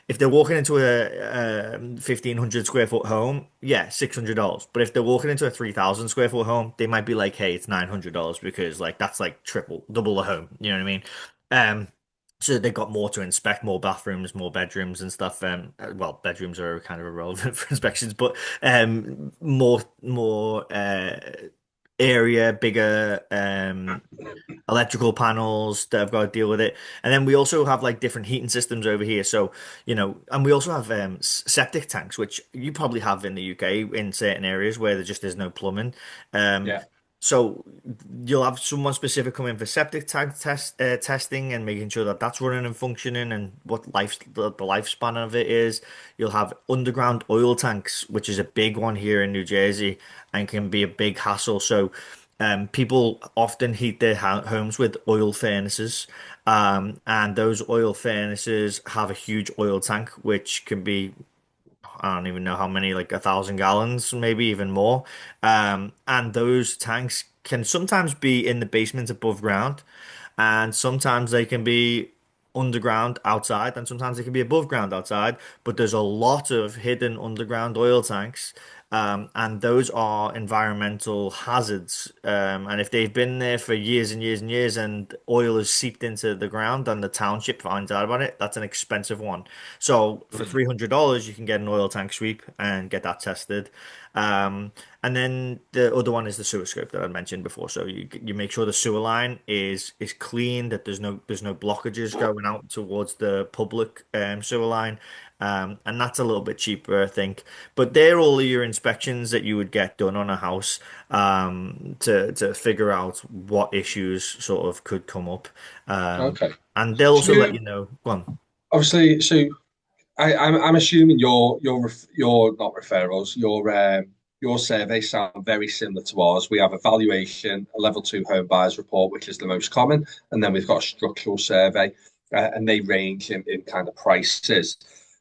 Speaker 2: if they're walking into a 1,500 square foot home, yeah, $600. But if they're walking into a 3,000 square foot home, they might be like, hey, it's $900 because like that's like triple, double the home. You know what I mean? Um, so they've got more to inspect, more bathrooms, more bedrooms and stuff. Well, bedrooms are kind of irrelevant for inspections, but more area, bigger electrical panels that have got to deal with it. And then we also have like different heating systems over here. So, and we also have septic tanks, which you probably have in the UK in certain areas where there just is no plumbing. Um,
Speaker 1: Yeah.
Speaker 2: so you'll have someone specific come in for septic tank testing and making sure that that's running and functioning and what the lifespan of it is. You'll have underground oil tanks, which is a big one here in New Jersey and can be a big hassle. So people often heat their homes with oil furnaces, and those oil furnaces have a huge oil tank, which can be, I don't even know how many, like 1,000 gallons, maybe even more. And those tanks can sometimes be in the basement above ground, and sometimes they can be underground outside, and sometimes they can be above ground outside. But there's a lot of hidden underground oil tanks, and those are environmental hazards. And if they've been there for years and years and years, and oil has seeped into the ground, and the township finds out about it, that's an expensive one. So for
Speaker 1: Mm.
Speaker 2: $300, you can get an oil tank sweep and get that tested. And then the other one is the sewer scope that I mentioned before. So you make sure the sewer line is clean, that there's no blockages going out towards the public sewer line. And that's a little bit cheaper, I think. But they're all of your inspections that you would get done on a house to figure out what issues sort of could come up.
Speaker 1: Okay.
Speaker 2: And they'll
Speaker 1: Do
Speaker 2: also let
Speaker 1: you
Speaker 2: you know. Go on.
Speaker 1: obviously so I'm assuming your not referrals, your surveys sound very similar to ours. We have a valuation, a level two home buyers report, which is the most common, and then we've got a structural survey, and they range in kind of prices.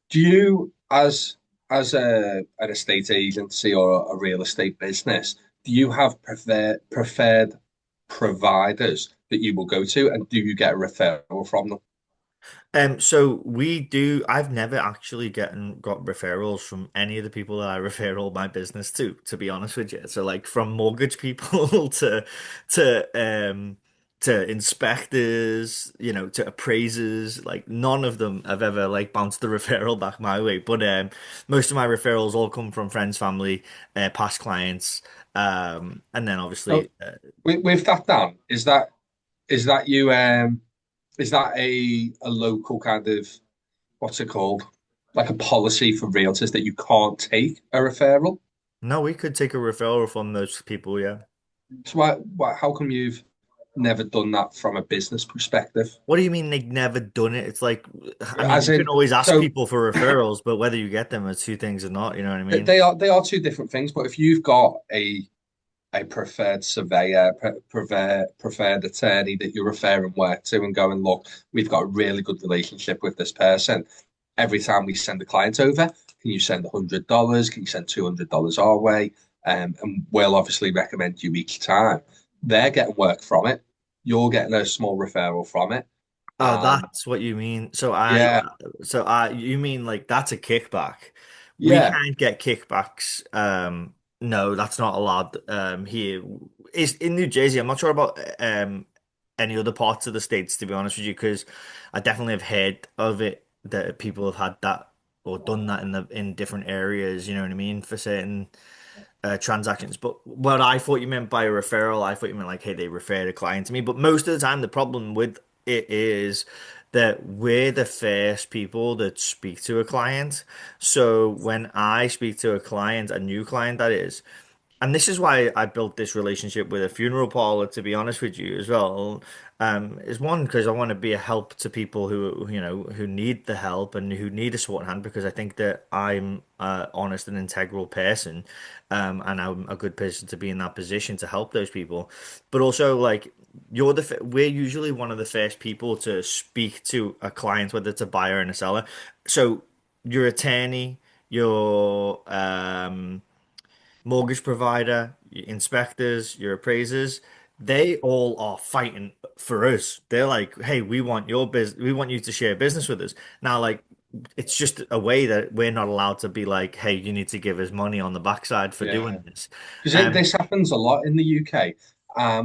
Speaker 1: Do you, as an estate agency or a real estate business, do you have preferred providers that you will go to, and do you get a referral from them?
Speaker 2: So we do. I've never actually got referrals from any of the people that I refer all my business to be honest with you. So like from mortgage people to to inspectors, to appraisers, like none of them have ever like bounced the referral back my way. But most of my referrals all come from friends, family, past clients, and then
Speaker 1: So
Speaker 2: obviously
Speaker 1: with that, Dan, is that you is that a local kind of what's it called? Like a policy for realtors that you can't take a referral?
Speaker 2: no, we could take a referral from those people, yeah.
Speaker 1: So how come you've never done that from a business perspective?
Speaker 2: What do you mean they've never done it? It's like, I mean,
Speaker 1: As
Speaker 2: you can
Speaker 1: in,
Speaker 2: always ask
Speaker 1: so
Speaker 2: people for referrals, but whether you get them are two things or not, you know what I mean?
Speaker 1: they are two different things. But if you've got a preferred surveyor, preferred attorney that you're referring work to and going, look, we've got a really good relationship with this person. Every time we send a client over, can you send $100? Can you send $200 our way? And we'll obviously recommend you each time. They're getting work from it. You're getting a small referral from it.
Speaker 2: Oh,
Speaker 1: And
Speaker 2: that's what you mean.
Speaker 1: yeah,
Speaker 2: You mean like that's a kickback, We
Speaker 1: Yeah,
Speaker 2: can't get kickbacks. No, that's not allowed here. Is in New Jersey. I'm not sure about any other parts of the states, to be honest with you, because I definitely have heard of it that people have had that or done that in different areas. You know what I mean, for certain transactions. But what I thought you meant by a referral, I thought you meant like, hey, they referred a client to me. But most of the time, the problem with it is that we're the first people that speak to a client. So when I speak to a client, a new client that is, and this is why I built this relationship with a funeral parlor, to be honest with you as well. Is one because I want to be a help to people who need the help and who need a support hand because I think that I'm honest and integral person, and I'm a good person to be in that position to help those people. But also, like we're usually one of the first people to speak to a client, whether it's a buyer and a seller. So your attorney, your mortgage provider, your inspectors, your appraisers, they all are fighting for us. They're like, hey, we want your business, we want you to share business with us. Now, like, it's just a way that we're not allowed to be like, hey, you need to give us money on the backside for
Speaker 1: yeah.
Speaker 2: doing this.
Speaker 1: Because
Speaker 2: Um,
Speaker 1: this happens a lot in the UK.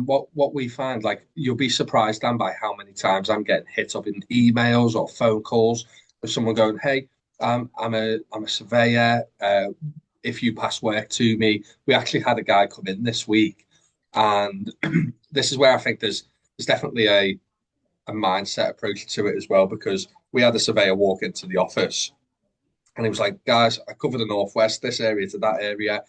Speaker 1: What we find, like you'll be surprised, Dan, by how many times I'm getting hit up in emails or phone calls with someone going, "Hey, I'm a surveyor. If you pass work to me," we actually had a guy come in this week, and this is where I think there's definitely a mindset approach to it as well because we had a surveyor walk into the office and he was like, guys, I cover the Northwest, this area to that area.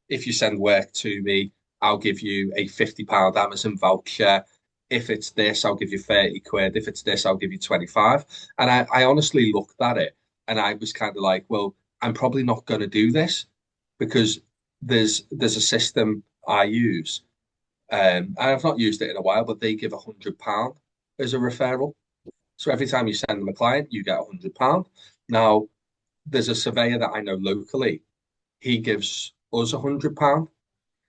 Speaker 1: If you send work to me, I'll give you a £50 Amazon voucher. If it's this, I'll give you 30 quid. If it's this, I'll give you 25. And I honestly looked at it and I was kind of like, well, I'm probably not going to do this because there's a system I use. I've not used it in a while, but they give £100 as a referral. So every time you send them a client, you get £100. Now, there's a surveyor that I know locally. He gives us £100.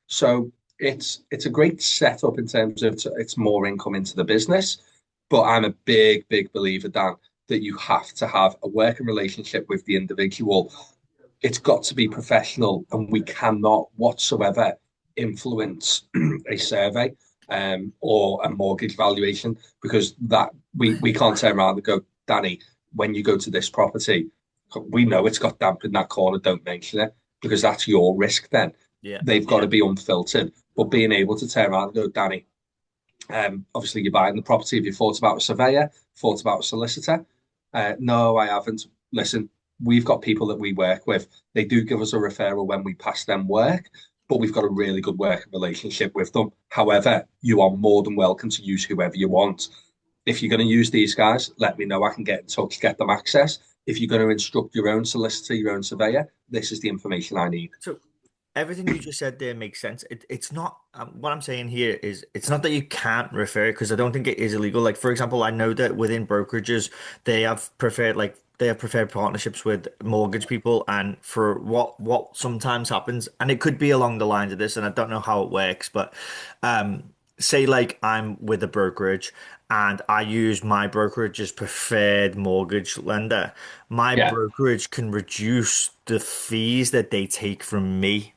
Speaker 1: So it's a great setup in terms of it's more income into the business. But I'm a big believer, Dan, that you have to have a working relationship with the individual. It's got to be professional, and we cannot whatsoever influence a survey or a mortgage valuation because that we can't turn around and go, Danny, when you go to this property, we know it's got damp in that corner, don't mention it because that's your risk then.
Speaker 2: yeah,
Speaker 1: They've got to be unfiltered. But being able to turn around and go, Danny, obviously you're buying the property. Have you thought about a surveyor? Thought about a solicitor? No, I haven't. Listen, we've got people that we work with. They do give us a referral when we pass them work, but we've got a really good working relationship with them. However, you are more than welcome to use whoever you want. If you're going to use these guys, let me know. I can get in touch, get them access. If you're going to instruct your own solicitor, your own surveyor, this is the information I need.
Speaker 2: so everything you just said there makes sense. It's not what I'm saying here is it's not that you can't refer because I don't think it is illegal. Like for example, I know that within brokerages they have preferred partnerships with mortgage people, and for what sometimes happens, and it could be along the lines of this, and I don't know how it works, but um, say like I'm with a brokerage and I use my brokerage's preferred mortgage lender, my
Speaker 1: Yeah.
Speaker 2: brokerage can reduce the fees that they take from me.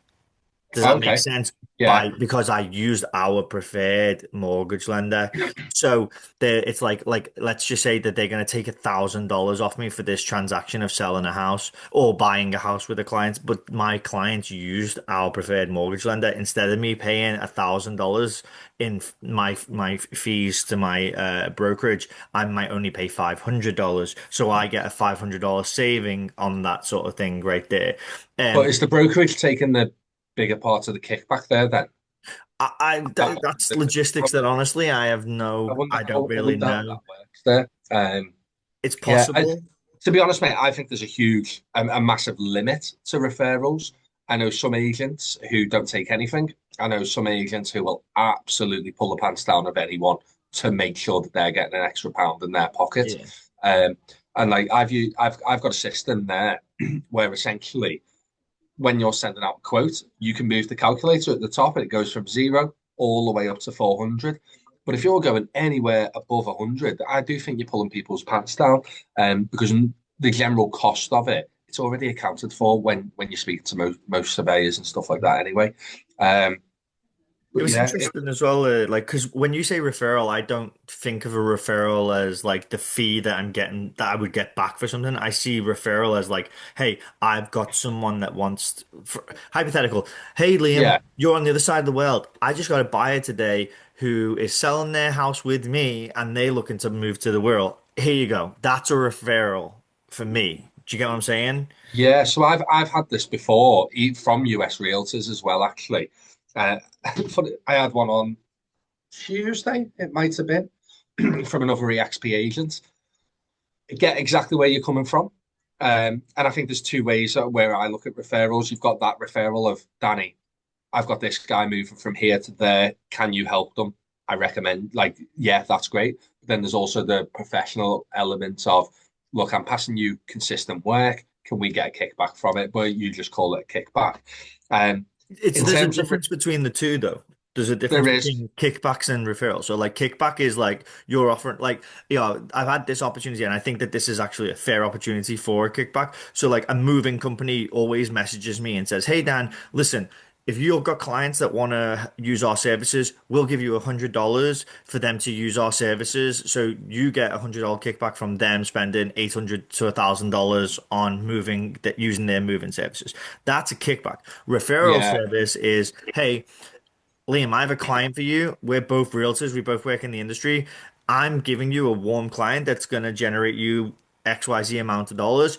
Speaker 2: Does that make
Speaker 1: Okay.
Speaker 2: sense?
Speaker 1: Yeah.
Speaker 2: Because I used our preferred mortgage lender. So it's like let's just say that they're going to take $1,000 off me for this transaction of selling a house or buying a house with a client, but my client used our preferred mortgage lender instead of me paying $1,000 in my fees to my brokerage. I might only pay $500, so I get a $500 saving on that sort of thing right there.
Speaker 1: But
Speaker 2: Um,
Speaker 1: is the brokerage taking the bigger part of the kickback there then?
Speaker 2: that's
Speaker 1: I
Speaker 2: logistics that honestly
Speaker 1: wonder
Speaker 2: I don't
Speaker 1: I
Speaker 2: really
Speaker 1: wonder how
Speaker 2: know.
Speaker 1: that works there.
Speaker 2: It's
Speaker 1: Yeah,
Speaker 2: possible.
Speaker 1: to be honest, mate, I think there's a massive limit to referrals. I know some agents who don't take anything. I know some agents who will absolutely pull the pants down of anyone to make sure that they're getting an extra pound in their pocket.
Speaker 2: Yeah.
Speaker 1: Um, and like I've got a system there where essentially when you're sending out a quote, you can move the calculator at the top and it goes from zero all the way up to 400. But if you're going anywhere above 100, I do think you're pulling people's pants down because the general cost of it it's already accounted for when you speak to most surveyors and stuff like that anyway. Um,
Speaker 2: It
Speaker 1: but
Speaker 2: was
Speaker 1: yeah,
Speaker 2: interesting as well, like, because when you say referral, I don't think of a referral as like the fee that I'm getting that I would get back for something. I see referral as like, hey, I've got someone that wants, hypothetical, hey, Liam,
Speaker 1: yeah,
Speaker 2: you're on the other side of the world. I just got a buyer today who is selling their house with me and they're looking to move to the world. Here you go. That's a referral for me. Do you get what I'm saying?
Speaker 1: yeah. So I've had this before from US realtors as well, actually. Uh, I had one on Tuesday, it might have been, from another EXP agent. Get exactly where you're coming from. And I think there's two ways where I look at referrals. You've got that referral of Danny, I've got this guy moving from here to there. Can you help them? I recommend, like, yeah, that's great. But then there's also the professional element of, look, I'm passing you consistent work. Can we get a kickback from it? But you just call it a kickback. Um,
Speaker 2: It's
Speaker 1: in
Speaker 2: there's a
Speaker 1: terms of,
Speaker 2: difference between the two though. There's a difference
Speaker 1: there is,
Speaker 2: between kickbacks and referrals. So like kickback is like you're offering like I've had this opportunity and I think that this is actually a fair opportunity for a kickback. So like a moving company always messages me and says, "Hey Dan, listen, if you've got clients that want to use our services, we'll give you $100 for them to use our services. So you get $100 kickback from them spending $800 to $1,000 on moving that using their moving services. That's a kickback. Referral
Speaker 1: yeah,
Speaker 2: service is, hey, Liam, I have a client for you. We're both realtors. We both work in the industry. I'm giving you a warm client that's going to generate you XYZ amount of dollars.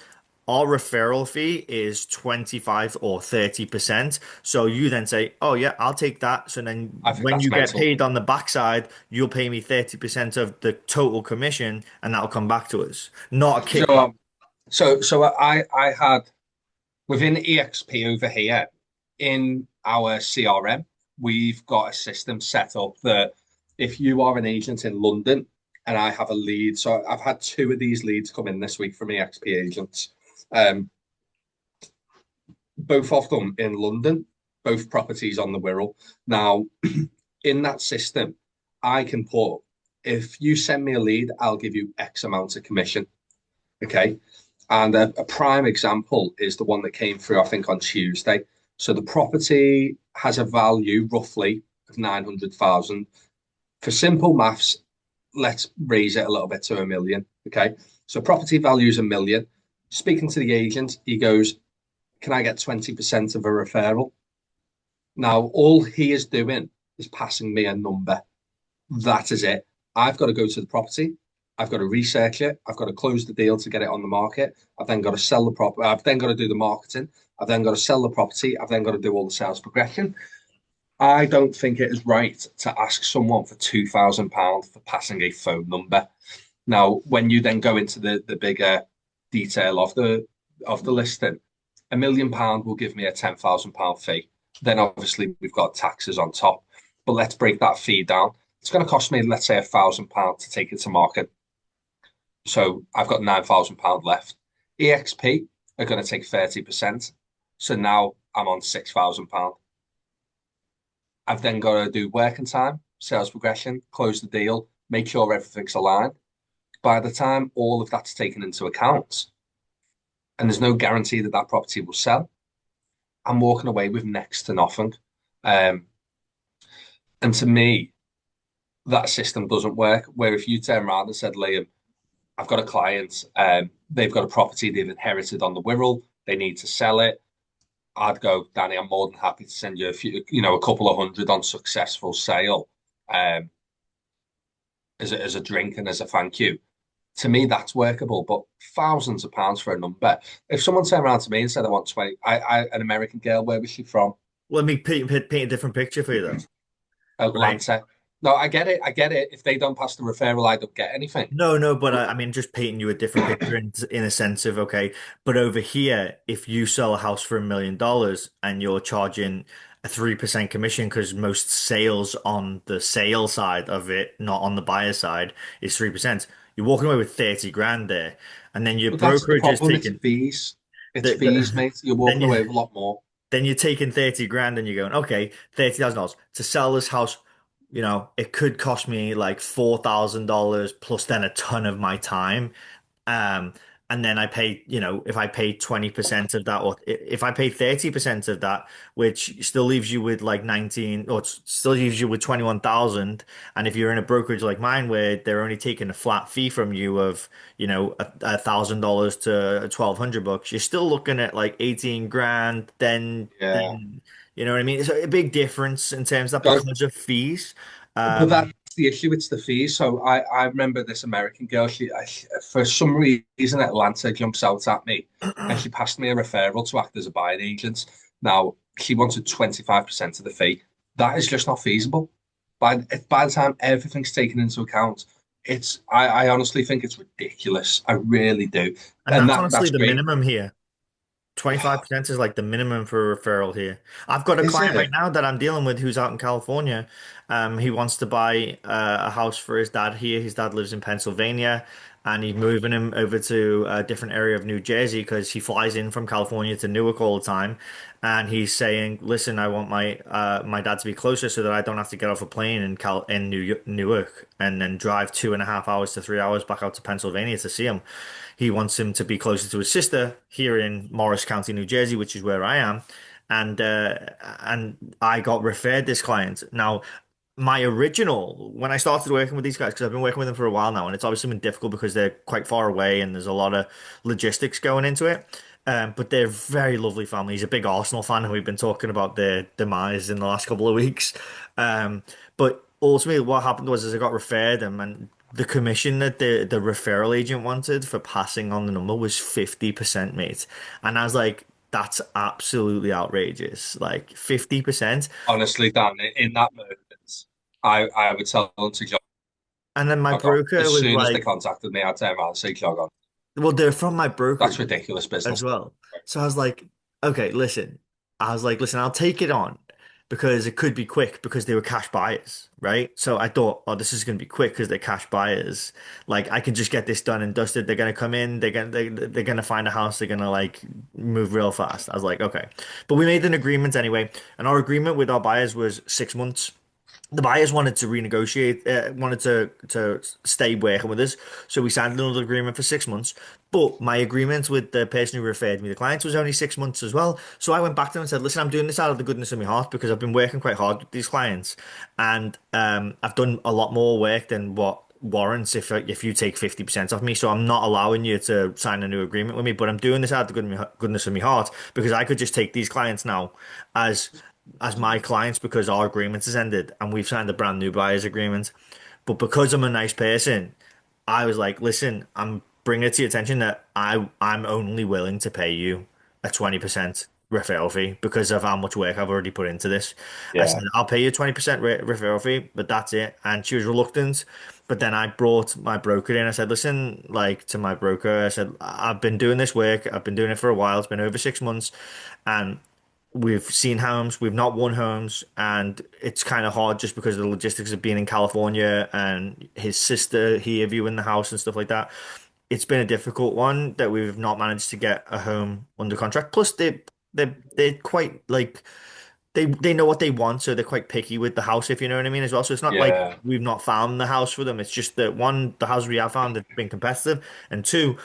Speaker 2: Our referral fee is 25 or 30%. So you then say, oh, yeah, I'll take that. So then
Speaker 1: I think
Speaker 2: when
Speaker 1: that's
Speaker 2: you get
Speaker 1: mental.
Speaker 2: paid on the backside, you'll pay me 30% of the total commission and that'll come back to us, not a
Speaker 1: So,
Speaker 2: kickback.
Speaker 1: so I had within EXP over here in our CRM, we've got a system set up that if you are an agent in London and I have a lead, so I've had two of these leads come in this week from EXP agents, um, both of them in London, both properties on the Wirral. Now, in that system, I can put, if you send me a lead, I'll give you X amount of commission. Okay. And a prime example is the one that came through, I think, on Tuesday. So the property has a value roughly of 900,000. For simple maths, let's raise it a little bit to 1 million. Okay. So property value is 1 million. Speaking to the agent, he goes, can I get 20% of a referral? Now, all he is doing is passing me a number. That is it. I've got to go to the property. I've got to research it. I've got to close the deal to get it on the market. I've then got to sell the property. I've then got to do the marketing. I've then got to sell the property. I've then got to do all the sales progression. I don't think it is right to ask someone for £2,000 for passing a phone number. Now, when you then go into the bigger detail of the listing, £1 million will give me a £10,000 fee. Then obviously we've got taxes on top. But let's break that fee down. It's going to cost me, let's say, £1,000 to take it to market. So I've got £9,000 left. EXP are going to take 30%. So now I'm on £6,000. I've then got to do working time, sales progression, close the deal, make sure everything's aligned. By the time all of that's taken into account, and there's no guarantee that that property will sell, I'm walking away with next to nothing. Um, and to me, that system doesn't work. Where if you turn around and said, Liam, I've got a client, they've got a property they've inherited on the Wirral, they need to sell it. I'd go, Danny, I'm more than happy to send you a few, a couple of hundred on successful sale, um, as a drink and as a thank you. To me, that's workable, but thousands of pounds for a number. If someone turned around to me and said, I want 20, an American girl, where was she from?
Speaker 2: Let me paint a different picture for you though, right?
Speaker 1: Atlanta. No, I get it. I get it. If they don't pass the referral, I don't get anything.
Speaker 2: No, no, but I mean, just painting you a different picture in a sense of, okay, but over here, if you sell a house for $1 million and you're charging a 3% commission because most sales on the sale side of it, not on the buyer side, is 3%, you're walking away with 30 grand there. And then your
Speaker 1: But that's the
Speaker 2: brokerage is
Speaker 1: problem. It's
Speaker 2: taking
Speaker 1: fees. It's fees,
Speaker 2: the
Speaker 1: mate. You're
Speaker 2: then
Speaker 1: walking
Speaker 2: you
Speaker 1: away with a lot more.
Speaker 2: then you're taking 30 grand and you're going, okay, $30,000 to sell this house. It could cost me like $4,000 plus then a ton of my time. Um, and then I pay, if I pay 20% of that, or if I pay 30% of that, which still leaves you with like 19, or still leaves you with 21,000. And if you're in a brokerage like mine where they're only taking a flat fee from you of, $1,000 to 1,200 bucks, you're still looking at like 18 grand.
Speaker 1: Yeah.
Speaker 2: You know what I mean? It's a big difference in terms of that
Speaker 1: So,
Speaker 2: because of fees.
Speaker 1: but
Speaker 2: Um,
Speaker 1: that's the issue. It's the fees. So I remember this American girl. For some reason, Atlanta jumps out at me, and she passed me a referral to act as a buying agent. Now she wanted 25% of the fee. That is just not feasible. By the time everything's taken into account, I honestly think it's ridiculous. I really do.
Speaker 2: and
Speaker 1: And
Speaker 2: that's honestly
Speaker 1: that's
Speaker 2: the
Speaker 1: great.
Speaker 2: minimum here. 25% is like the minimum for a referral here. I've got a
Speaker 1: Is
Speaker 2: client right
Speaker 1: it?
Speaker 2: now that I'm dealing with who's out in California. He wants to buy a house for his dad here. His dad lives in Pennsylvania, and he's moving him over to a different area of New Jersey because he flies in from California to Newark all the time. And he's saying, "Listen, I want my dad to be closer so that I don't have to get off a plane in Newark and then drive 2.5 hours to 3 hours back out to Pennsylvania to see him." He wants him to be closer to his sister here in Morris County, New Jersey, which is where I am. And I got referred this client. Now, my original, when I started working with these guys, because I've been working with them for a while now, and it's obviously been difficult because they're quite far away and there's a lot of logistics going into it. But they're very lovely family. He's a big Arsenal fan, and we've been talking about their demise in the last couple of weeks. But ultimately, what happened was, is I got referred them, and the commission that the referral agent wanted for passing on the number was 50%, mate. And I was like, that's absolutely outrageous. Like 50%.
Speaker 1: Honestly, Dan, in that moment, I would tell them to jog
Speaker 2: And then my
Speaker 1: on.
Speaker 2: broker
Speaker 1: As
Speaker 2: was
Speaker 1: soon as they
Speaker 2: like,
Speaker 1: contacted me, I'd turn around and say jog on.
Speaker 2: well, they're from my
Speaker 1: That's
Speaker 2: brokerage
Speaker 1: ridiculous
Speaker 2: as
Speaker 1: business.
Speaker 2: well. So I was like, okay, listen. I was like, listen, I'll take it on because it could be quick because they were cash buyers, right? So I thought, oh, this is going to be quick because they're cash buyers. Like I can just get this done and dusted. They're going to come in, they're going to find a house, they're going to like move real fast. I was like, okay. But we made an agreement anyway, and our agreement with our buyers was 6 months. The buyers wanted to renegotiate, wanted to stay working with us, so we signed another agreement for 6 months. But my agreement with the person who referred me the clients was only 6 months as well. So I went back to them and said, "Listen, I'm doing this out of the goodness of my heart because I've been working quite hard with these clients, and I've done a lot more work than what warrants if you take 50% off me. So I'm not allowing you to sign a new agreement with me, but I'm doing this out of the goodness of my heart because I could just take these clients now as." As my clients because our agreement has ended and we've signed a brand new buyer's agreement. But because I'm a nice person, I was like, listen, I'm bringing it to your attention that I'm only willing to pay you a 20% referral fee because of how much work I've already put into this. I said,
Speaker 1: Yeah.
Speaker 2: I'll pay you a 20% referral fee, but that's it. And she was reluctant. But then I brought my broker in. I said, listen, like to my broker, I said, I've been doing this work. I've been doing it for a while. It's been over 6 months. And we've seen homes, we've not won homes, and it's kind of hard just because of the logistics of being in California and his sister here viewing the house and stuff like that. It's been a difficult one that we've not managed to get a home under contract. Plus, they're quite like they know what they want, so they're quite picky with the house, if you know what I mean, as well. So it's not like
Speaker 1: Yeah.
Speaker 2: we've not found the house for them. It's just that one, the house we have found have been competitive, and two,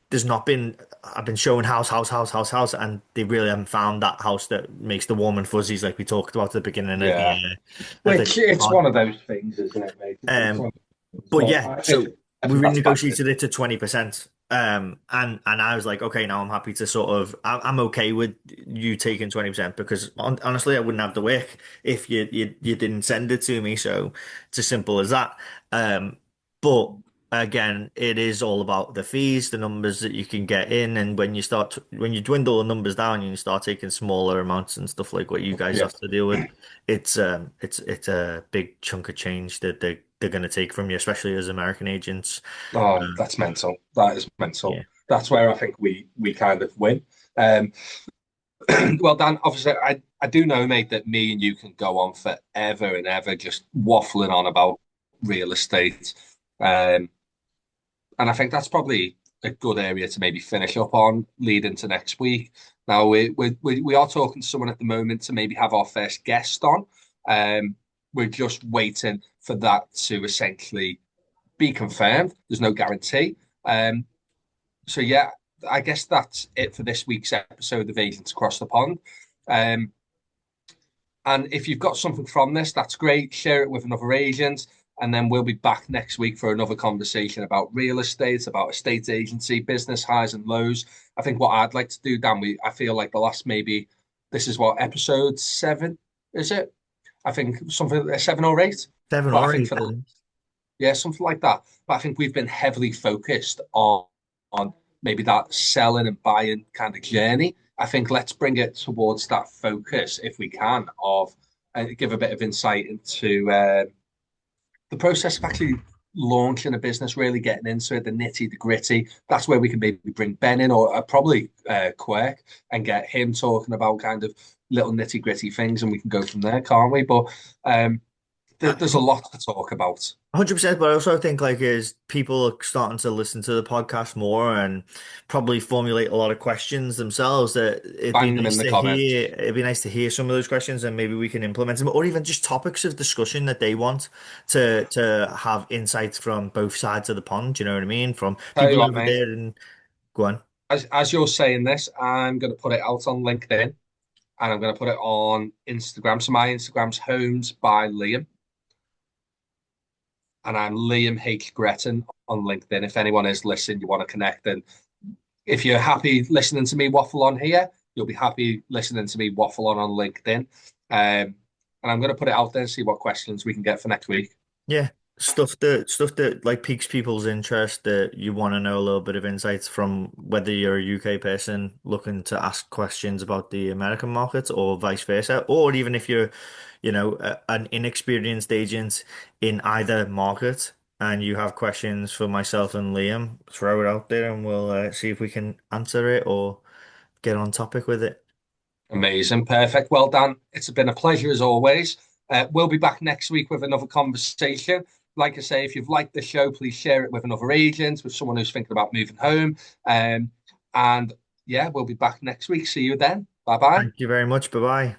Speaker 2: there's not been I've been showing house, and they really haven't found that house that makes the warm and fuzzies like we talked about at the beginning of
Speaker 1: Yeah.
Speaker 2: the
Speaker 1: Which it's
Speaker 2: pod.
Speaker 1: one of those things, isn't it, mate? It's
Speaker 2: Um,
Speaker 1: one of those things.
Speaker 2: but
Speaker 1: But
Speaker 2: yeah, so
Speaker 1: I
Speaker 2: we
Speaker 1: think that's massive.
Speaker 2: renegotiated it to 20%. And I was like, okay, now I'm happy to sort of I'm okay with you taking 20% because honestly, I wouldn't have the work if you didn't send it to me. So it's as simple as that. But again, it is all about the fees, the numbers that you can get in, and when you dwindle the numbers down and you start taking smaller amounts and stuff like what you guys
Speaker 1: Yeah.
Speaker 2: have to deal with, it's a big chunk of change that they're going to take from you, especially as American agents.
Speaker 1: Oh, that's mental. That is mental.
Speaker 2: Yeah.
Speaker 1: That's where I think we kind of win. Um, well, Dan, obviously, I do know, mate, that me and you can go on forever and ever just waffling on about real estate. Um, and I think that's probably a good area to maybe finish up on leading to next week. Now, we are talking to someone at the moment to maybe have our first guest on. Um, we're just waiting for that to essentially be confirmed. There's no guarantee. Um, So yeah, I guess that's it for this week's episode of Agents Across the Pond. Um, and if you've got something from this, that's great. Share it with another agent. And then we'll be back next week for another conversation about real estate, about estate agency, business highs and lows. I think what I'd like to do, Dan, I feel like the last maybe, this is what, episode 7, is it? I think something 7 or 8.
Speaker 2: Seven
Speaker 1: But I
Speaker 2: or
Speaker 1: think
Speaker 2: eight,
Speaker 1: for
Speaker 2: I
Speaker 1: that,
Speaker 2: think.
Speaker 1: yeah, something like that. But I think we've been heavily focused on maybe that selling and buying kind of journey. I think let's bring it towards that focus if we can of give a bit of insight into the process of actually launching a business, really getting into it, the nitty, the gritty. That's where we can maybe bring Ben in or probably Quirk and get him talking about kind of little nitty gritty things, and we can go from there, can't we? But there's a lot to talk about.
Speaker 2: 100%, but I also think like as people are starting to listen to the podcast more and probably formulate a lot of questions themselves, that
Speaker 1: Bang them in the comments.
Speaker 2: it'd be nice to hear some of those questions and maybe we can implement them, or even just topics of discussion that they want to have insights from both sides of the pond. You know what I mean? From
Speaker 1: Tell you
Speaker 2: people
Speaker 1: what,
Speaker 2: over
Speaker 1: mate.
Speaker 2: there and go on.
Speaker 1: As you're saying this, I'm going to put it out on LinkedIn and I'm going to put it on Instagram. So my Instagram's Homes by Liam, and I'm Liam H. Gretton on LinkedIn. If anyone is listening, you want to connect, and if you're happy listening to me waffle on here, you'll be happy listening to me waffle on LinkedIn. And I'm going to put it out there and see what questions we can get for next week.
Speaker 2: Yeah, stuff that like piques people's interest that you want to know a little bit of insights from whether you're a UK person looking to ask questions about the American market or vice versa, or even if you're, an inexperienced agent in either market and you have questions for myself and Liam, throw it out there and we'll see if we can answer it or get on topic with it.
Speaker 1: Amazing. Perfect. Well done. It's been a pleasure as always. We'll be back next week with another conversation. Like I say, if you've liked the show, please share it with another agent, with someone who's thinking about moving home. And yeah, we'll be back next week. See you then. Bye bye.
Speaker 2: Thank you very much. Bye bye.